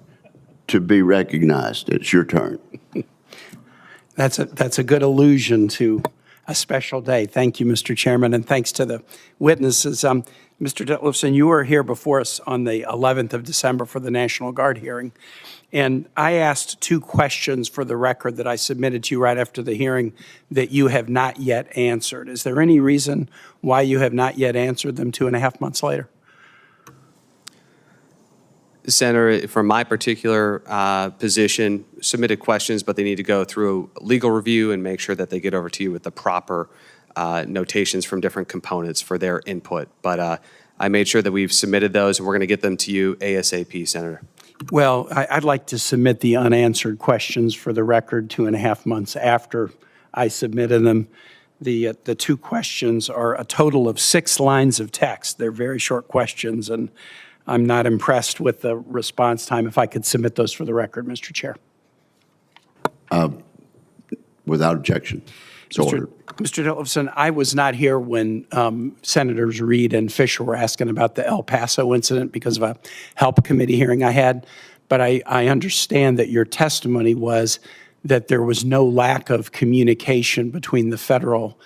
to be recognized. It's your turn. That's a good allusion to a special day. Thank you, Mr. Chairman, and thanks to the witnesses. Mr. Ditliffson, you were here before us on the 11th of December for the National Guard hearing, and I asked 2 questions for the record that I submitted to you right after the hearing that you have not yet answered. Is there any reason why you have not yet answered them 2.5 months later? Senator, from my particular position, submitted questions, but they need to go through legal review and make sure that they get over to you with the proper notations from different components for their input. But I made sure that we've submitted those, and we're going to get them to you ASAP, Senator. Well, I'd like to submit the unanswered questions for the record 2.5 months after I submitted them. The 2 questions are a total of 6 lines of text. They're very short questions, and I'm not impressed with the response time. If I could submit those for the record, Mr. Chair. Without objection. So ordered. Mr. Ditliffson, I was not here when Senators Reid and Fisher were asking about the El Paso incident because of a HELP committee hearing I had, but I understand that your testimony was that there was no lack of communication between the federal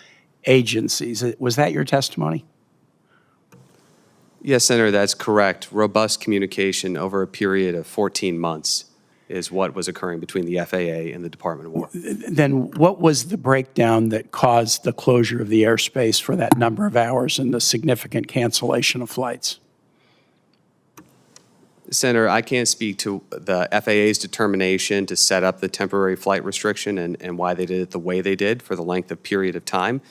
agencies. Was that your testimony? Yes, Senator, that's correct. Robust communication over a period of 14 months is what was occurring between the FAA and the Department of War. Then what was the breakdown that caused the closure of the airspace for that number of hours and the significant cancellation of flights? Senator, I can't speak to the FAA's determination to set up the temporary flight restriction and why they did it the way they did for the length of period of time,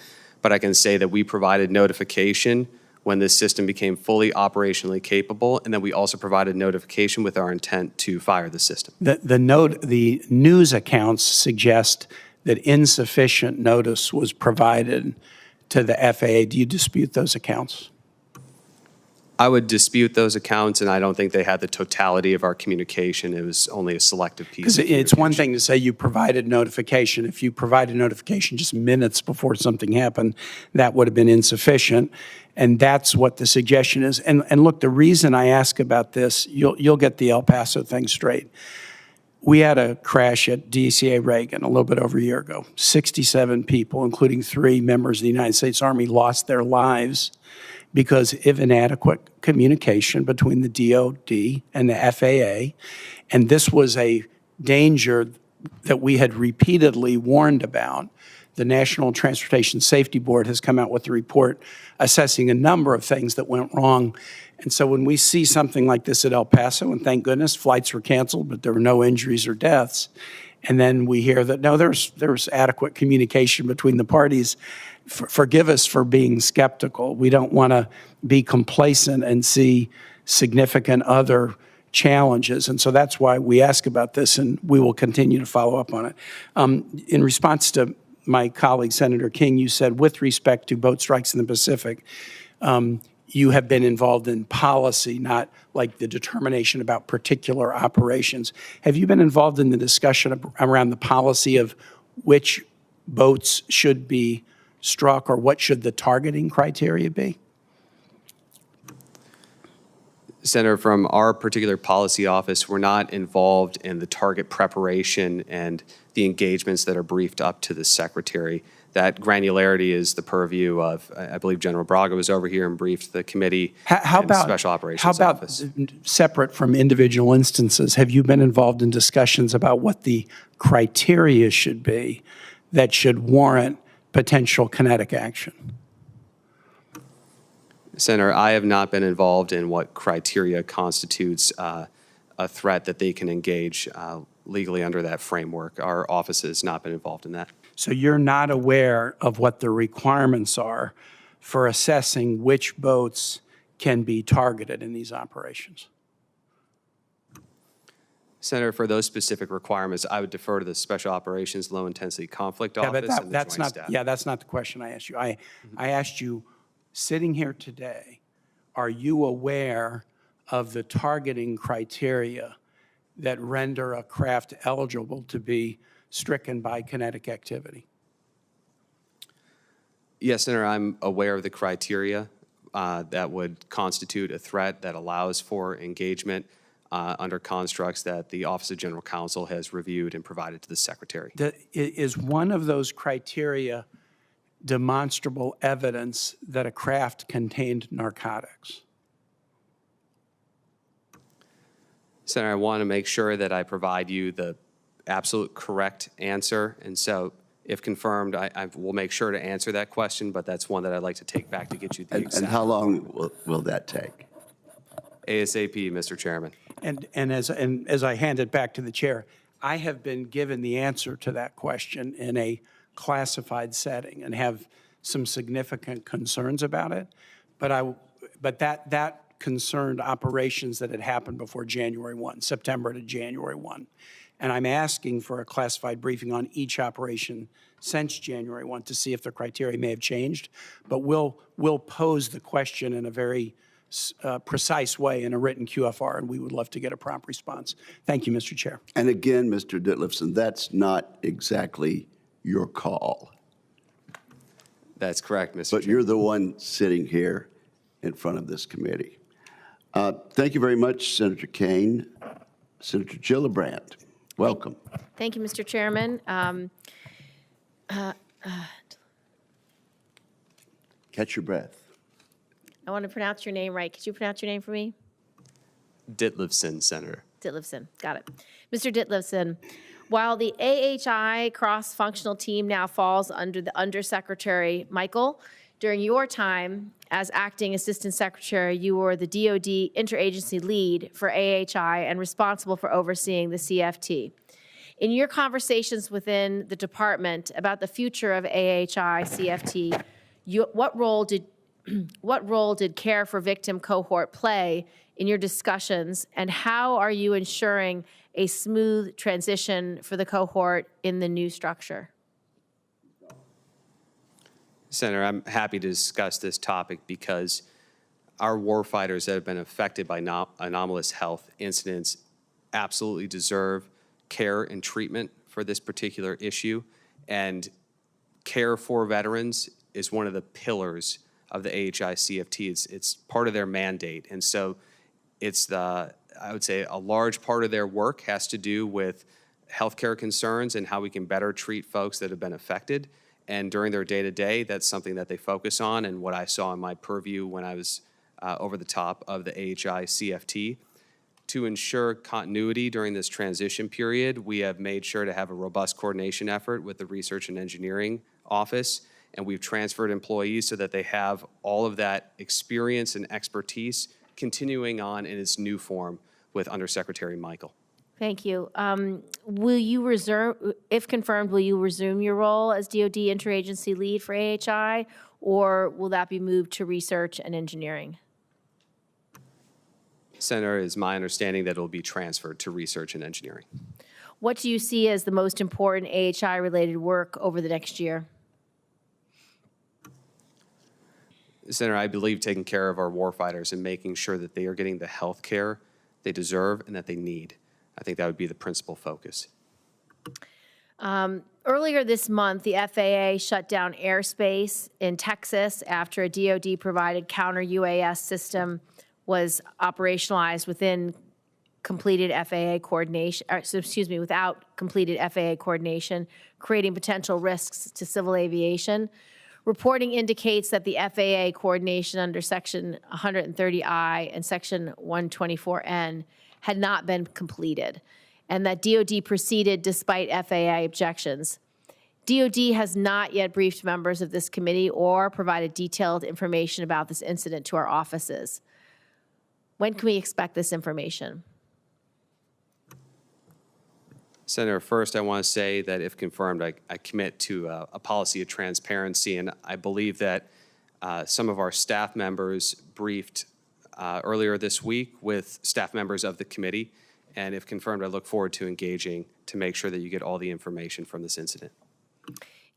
but I can say that we provided notification when this system became fully operationally capable, and then we also provided notification with our intent to fire the system. The news accounts suggest that insufficient notice was provided to the FAA. Do you dispute those accounts? I would dispute those accounts, and I don't think they had the totality of our communication. It was only a selective piece. Because it's one thing to say you provided notification. If you provided notification just minutes before something happened, that would have been insufficient. And that's what the suggestion is. And look, the reason I ask about this, you'll get the El Paso thing straight. We had a crash at DCA Reagan a little bit over a year ago. 67 people, including 3 members of the United States Army, lost their lives because of inadequate communication between the DoD and the FAA. And this was a danger that we had repeatedly warned about. The National Transportation Safety Board has come out with a report assessing a number of things that went wrong. And so when we see something like this at El Paso, and thank goodness flights were canceled, but there were no injuries or deaths, and then we hear that, no, there's adequate communication between the parties, forgive us for being skeptical. We don't want to be complacent and see significant other challenges. And so that's why we ask about this, and we will continue to follow up on it. In response to my colleague, Senator King, you said with respect to boat strikes in the Pacific, you have been involved in policy, not like the determination about particular operations. Have you been involved in the discussion around the policy of which boats should be struck, or what should the targeting criteria be? Senator, from our particular policy office, we're not involved in the target preparation and the engagements that are briefed up to the Secretary. That granularity is the purview of, I believe General Braga was over here and briefed the committee and the Special Operations Office. Separate from individual instances, have you been involved in discussions about what the criteria should be that should warrant potential kinetic action? Senator, I have not been involved in what criteria constitutes a threat that they can engage legally under that framework. Our office has not been involved in that. So you're not aware of what the requirements are for assessing which boats can be targeted in these operations? Senator, for those specific requirements, I would defer to the Special Operations Low Intensity Conflict Office and the that's Joint not, Staff. Yeah, that's not the question I asked you. I asked you, sitting here today, are you aware of the targeting criteria that render a craft eligible to be stricken by kinetic activity? Yes, Senator, I'm aware of the criteria that would constitute a threat that allows for engagement under constructs that the Office of General Counsel has reviewed and provided to the Secretary. Is one of those criteria demonstrable evidence that a craft contained narcotics? Senator, I want to make sure that I provide you the absolute correct answer. And so if confirmed, I will make sure to answer that question, but that's one that I'd like to take back to get you the exact. And how long will that take? ASAP, Mr. Chairman. And as I hand it back to the chair, I have been given the answer to that question in a classified setting and have some significant concerns about it. But that concerned operations that had happened before January 1, September to January 1. And I'm asking for a classified briefing on each operation since January 1 to see if the criteria may have changed. But we'll pose the question in a very precise way in a written QFR, and we would love to get a prompt response. Thank you, Mr. Chair. And again, Mr. Ditliffson, that's not exactly your call. That's correct, Mr. But Chair. you're the one sitting here in front of this committee. Thank you very much, Senator Kane. Senator Gillibrand, welcome. Thank you, Mr. Chairman. Catch your breath. I want to pronounce your name right. Could you pronounce your name for me? Ditliffson, Senator. Ditliffson, got it. Mr. Ditliffson, while the AHI cross-functional team now falls under the Undersecretary Michael, during your time as acting Assistant Secretary, you were the DoD interagency lead for AHI and responsible for overseeing the CFT. In your conversations within the department about the future of AHI CFT, what role did Care for Victim cohort play in your discussions, and how are you ensuring a smooth transition for the cohort in the new structure? Senator, I'm happy to discuss this topic because our warfighters that have been affected by anomalous health incidents absolutely deserve care and treatment for this particular issue. And care for veterans is one of the pillars of the AHI CFT. It's part of their mandate. And so I would say a large part of their work has to do with healthcare concerns and how we can better treat folks that have been affected. And during their day-to-day, that's something that they focus on, and what I saw in my purview when I was over the top of the AHI CFT. To ensure continuity during this transition period, we have made sure to have a robust coordination effort with the Research and Engineering Office, and we've transferred employees so that they have all of that experience and expertise continuing on in its new form with Undersecretary Michael. Thank you. Will you if confirmed, will you resume your role as DoD interagency lead for AHI, or will that be moved to research and engineering? Senator, it is my understanding that it will be transferred to research and engineering. What do you see as the most important AHI-related work over the next year? Senator, I believe taking care of our warfighters and making sure that they are getting the health care they deserve and that they need. I think that would be the principal focus. Earlier this month, the FAA shut down airspace in Texas after a DoD-provided counter-UAS system was operationalized without completed FAA coordination, creating potential risks to civil aviation. Reporting indicates that the FAA coordination under Section 130I and Section 124N had not been completed, and that DoD proceeded despite FAA objections. DoD has not yet briefed members of this committee or provided detailed information about this incident to our offices. When can we expect this information? Senator, first I want to say that if confirmed, I commit to a policy of transparency, and I believe that some of our staff members briefed earlier this week with staff members of the committee, and if confirmed, I look forward to engaging to make sure that you get all the information from this incident.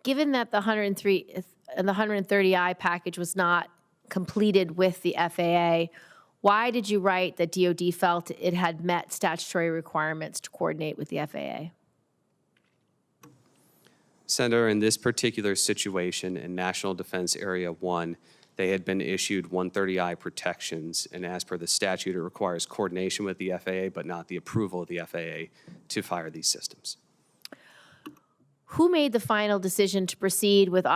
Given that the 130I package was not completed with the FAA, why did you write that DoD felt it had met statutory requirements to coordinate with the FAA? Senator, in this particular situation in National Defense Area 1, they had been issued 130I protections, and as per the statute, it requires coordination with the FAA, but not the approval of the FAA to fire these systems. Who made the final decision to proceed with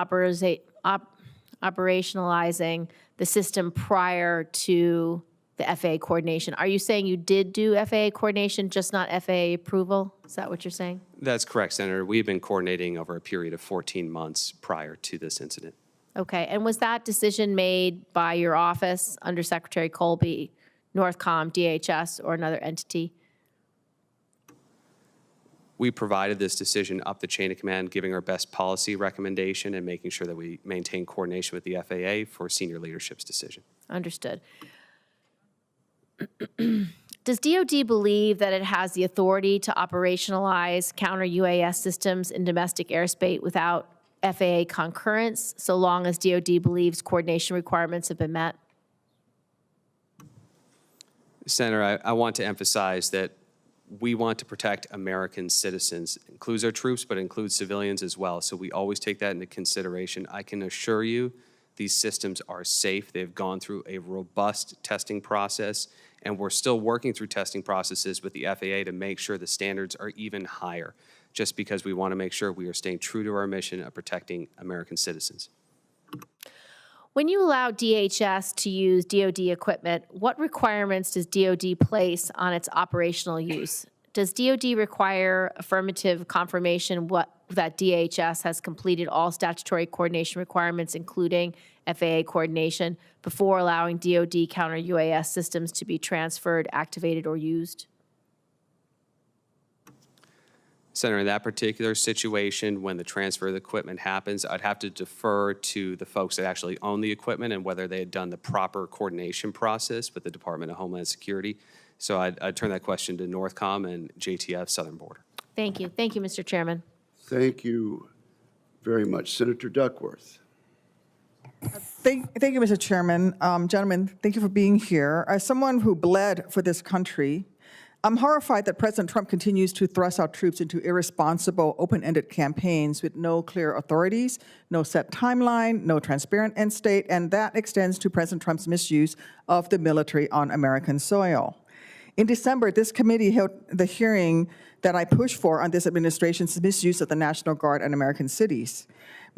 operationalizing the system prior to the FAA coordination. Are you saying you did do FAA coordination, just not FAA approval? Is that what you're saying? That's correct, Senator. We've been coordinating over a period of 14 months prior to this incident. Okay, and was that decision made by your office, Undersecretary Colby, Northcom, DHS, or another entity? We provided this decision up the chain of command, giving our best policy recommendation and making sure that we maintain coordination with the FAA for senior leadership's decision. Understood. Does DoD believe that it has the authority to operationalize counter-UAS systems in domestic airspace without FAA concurrence, so long as DoD believes coordination requirements have been met? Senator, I want to emphasize that we want to protect American citizens. It includes our troops, but it includes civilians as well. So we always take that into consideration. I can assure you these systems are safe. They've gone through a robust testing process, and we're still working through testing processes with the FAA to make sure the standards are even higher, just because we want to make sure we are staying true to our mission of protecting American citizens. When you allow DHS to use DoD equipment, what requirements does DoD place on its operational use? Does DoD require affirmative confirmation that DHS has completed all statutory coordination requirements, including FAA coordination, before allowing DoD counter-UAS systems to be transferred, activated, or used? Senator, in that particular situation, when the transfer of the equipment happens, I'd have to defer to the folks that actually own the equipment and whether they had done the proper coordination process with the Department of Homeland Security. So I'd turn that question to Northcom and JTF Southern Border. Thank you. Thank you, Mr. Chairman. Thank you very much. Senator Duckworth. Thank you, Mr. Chairman. Gentlemen, thank you for being here. As someone who bled for this country, I'm horrified that President Trump continues to thrust our troops into irresponsible, open-ended campaigns with no clear authorities, no set timeline, no transparent end state, and that extends to President Trump's misuse of the military on American soil. In December, this committee held the hearing that I pushed for on this administration's misuse of the National Guard in American cities.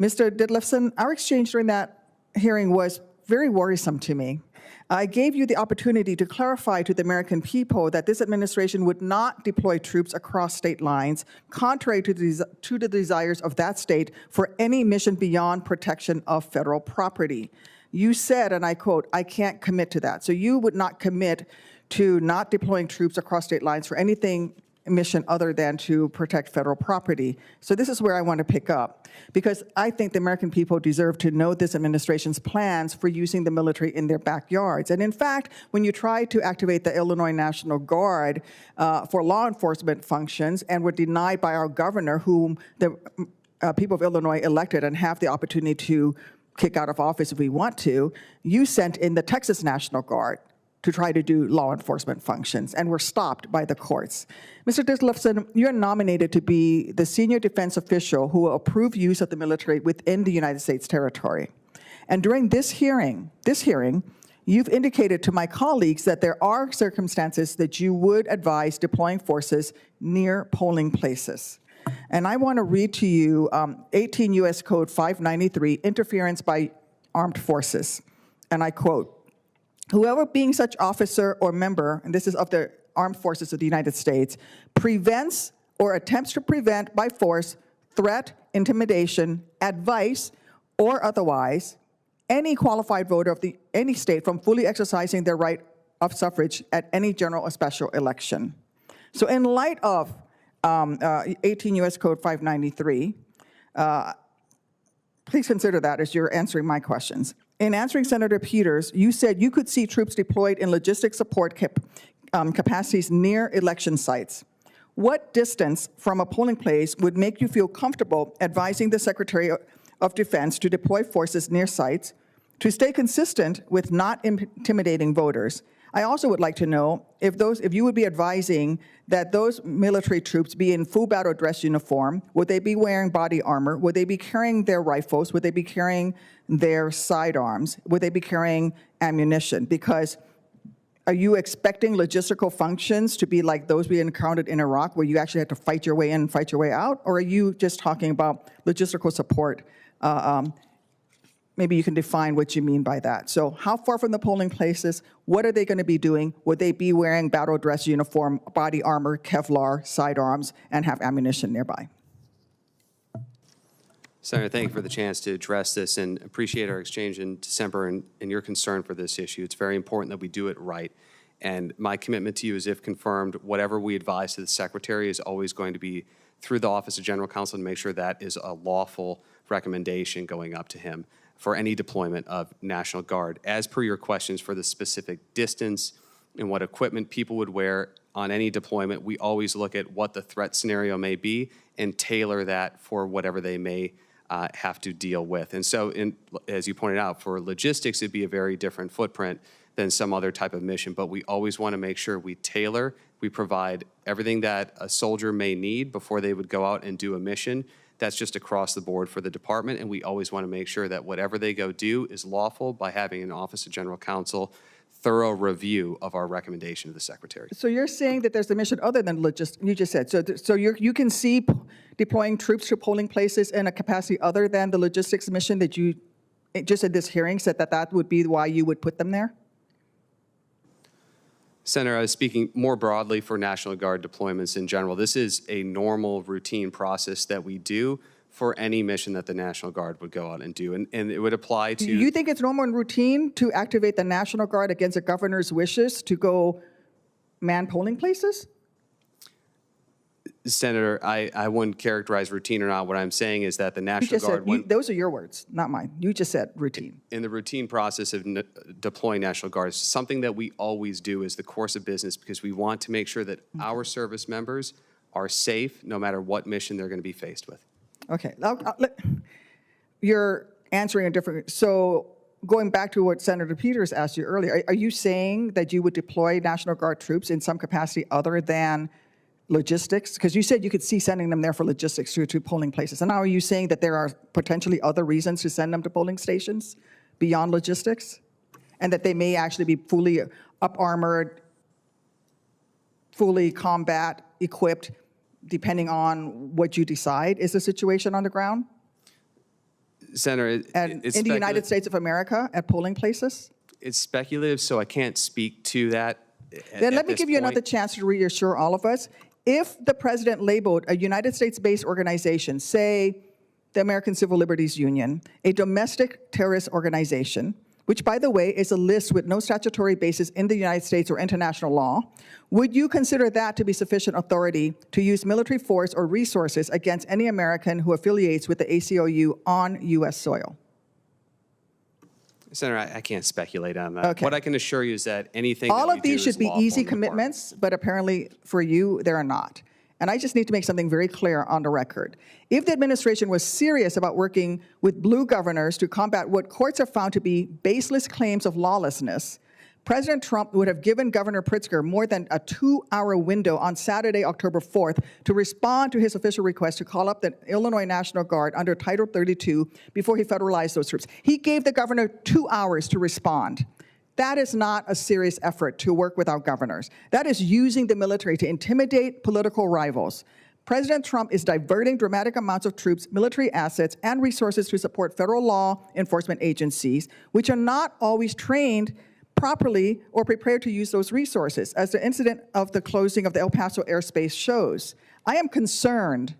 Mr. Ditliffson, our exchange during that hearing was very worrisome to me. I gave you the opportunity to clarify to the American people that this administration would not deploy troops across state lines, contrary to the desires of that state, for any mission beyond protection of federal property. You said, and I quote, "I can't commit to that." So you would not commit to not deploying troops across state lines for anything mission other than to protect federal property. So this is where I want to pick up, because I think the American people deserve to know this administration's plans for using the military in their backyards. And in fact, when you tried to activate the Illinois National Guard for law enforcement functions and were denied by our governor, whom the people of Illinois elected and have the opportunity to kick out of office if we want to, you sent in the Texas National Guard to try to do law enforcement functions, and were stopped by the courts. Mr. Ditliffson, you're nominated to be the senior defense official who will approve use of the military within the United States territory. And during this hearing, you've indicated to my colleagues that there are circumstances that you would advise deploying forces near polling places. And I want to read to you 18 U.S. Code 593, interference by armed forces. And I quote, "Whoever being such officer or member," and this is of the armed forces of the United States, "prevents or attempts to prevent by force, threat, intimidation, advice, or otherwise any qualified voter of any state from fully exercising their right of suffrage at any general or special election." So in light of 18 U.S. Code 593, please consider that as you're answering my questions. In answering Senator Peters, you said you could see troops deployed in logistic support capacities near election sites. What distance from a polling place would make you feel comfortable advising the Secretary of Defense to deploy forces near sites to stay consistent with not intimidating voters? I also would like to know if you would be advising that those military troops be in full battle dress uniform. Would they be wearing body armor? Would they be carrying their rifles? Would they be carrying their sidearms? Would they be carrying ammunition? Because are you expecting logistical functions to be like those we encountered in Iraq, where you actually had to fight your way in and fight your way out? Or are you just talking about logistical support maybe you can define what you mean by that. So how far from the polling places? What are they going to be doing? Would they be wearing battle dress uniform, body armor, Kevlar, sidearms, and have ammunition nearby? Senator, thank you for the chance to address this and appreciate our exchange in December and your concern for this issue. It's very important that we do it right. And my commitment to you is, if confirmed, whatever we advise to the Secretary is always going to be through the Office of General Counsel to make sure that is a lawful recommendation going up to him for any deployment of National Guard. As per your questions for the specific distance and what equipment people would wear on any deployment, we always look at what the threat scenario may be and tailor that for whatever they may have to deal with. And so, as you pointed out, for logistics, it'd be a very different footprint than some other type of mission, but we always want to make sure we tailor, we provide everything that a soldier may need before they would go out and do a mission. That's just across the board for the department, and we always want to make sure that whatever they go do is lawful by having an Office of General Counsel thorough review of our recommendation to the Secretary. So you're saying that there's a mission other than logistics, you just said. So you can see deploying troops to polling places in a capacity other than the logistics mission that you just at this hearing said that would be why you would put them there? Senator, I was speaking more broadly for National Guard deployments in general. This is a normal routine process that we do for any mission that the National Guard would go out and do. And it would apply to... Do you think it's normal and routine to activate the National Guard against a governor's wishes to go man polling places? Senator, I wouldn't characterize routine or not. What I'm saying is that the National Guard... those are your words, not mine. You just said routine. In the routine process of deploying National Guard, something that we always do is the course of business, because we want to make sure that our service members are safe no matter what mission they're going to be faced with. Okay. You're answering a different... So going back to what Senator Peters asked you earlier, are you saying that you would deploy National Guard troops in some capacity other than logistics? Because you said you could see sending them there for logistics to polling places. And now are you saying that there are potentially other reasons to send them to polling stations beyond logistics? And that they may actually be fully up-armored, fully combat equipped, depending on what you decide is the situation on the ground? Senator, in the United States of America at polling places? It's speculative, so I can't speak to that. Then let me give you another chance to reassure all of us. If the president labeled a United States-based organization, say the American Civil Liberties Union, a domestic terrorist organization, which, by the way, is a list with no statutory basis in the United States or international law, would you consider that to be sufficient authority to use military force or resources against any American who affiliates with the ACLU on U.S. soil? Senator, I can't speculate on that. Okay. What I can assure you is that anything All that of these should be easy commitments, but apparently for you, there are not. And I just need to make something very clear on the record. If the administration was serious about working with blue governors to combat what courts have found to be baseless claims of lawlessness, President Trump would have given Governor Pritzker more than a 2-hour window on Saturday, October 4th, to respond to his official request to call up the Illinois National Guard under Title 32 before he federalized those troops. He gave the governor 2 hours to respond. That is not a serious effort to work with our governors. That is using the military to intimidate political rivals. President Trump is diverting dramatic amounts of troops, military assets, and resources to support federal law enforcement agencies, which are not always trained properly or prepared to use those resources, as the incident of the closing of the El Paso airspace shows. I am concerned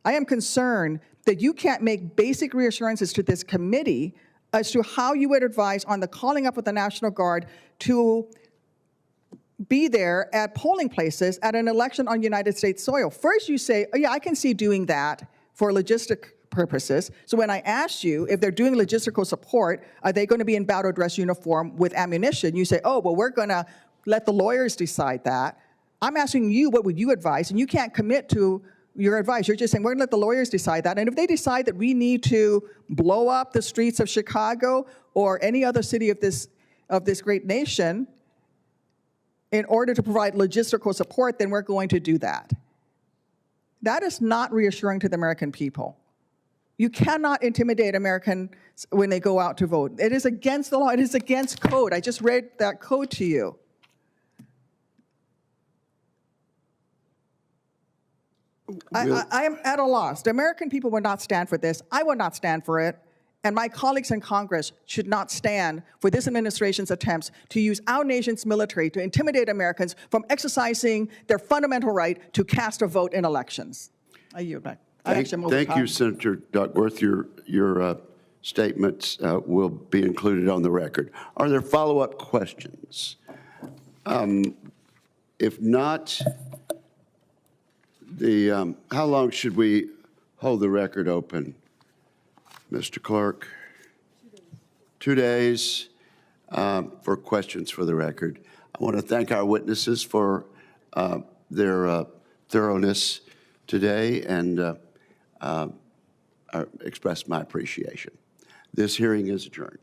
that you can't make basic reassurances to this committee as to how you would advise on the calling up of the National Guard to be there at polling places at an election on United States soil. First you say, oh yeah, I can see doing that for logistic purposes. So when I asked you if they're doing logistical support, are they going to be in battle dress uniform with ammunition? You say, oh, well, we're going to let the lawyers decide that. I'm asking you, what would you advise? And you can't commit to your advice. You're just saying, we're going to let the lawyers decide that. And if they decide that we need to blow up the streets of Chicago or any other city of this great nation in order to provide logistical support, then we're going to do that. That is not reassuring to the American people. You cannot intimidate Americans when they go out to vote. It is against the law. It is against code. I just read that code to you. I am at a loss. The American people will not stand for this. I will not stand for it. and my colleagues in Congress should not stand for this administration's attempts to use our nation's military to intimidate Americans from exercising their fundamental right to cast a vote in elections. I yield back. Thank you, Senator Duckworth. Your statements will be included on the record. Are there follow-up questions? If not, how long should we hold the record open, Mr. Clerk? 2 days for questions for the record. I want to thank our witnesses for their thoroughness today and express my appreciation. This hearing is adjourned.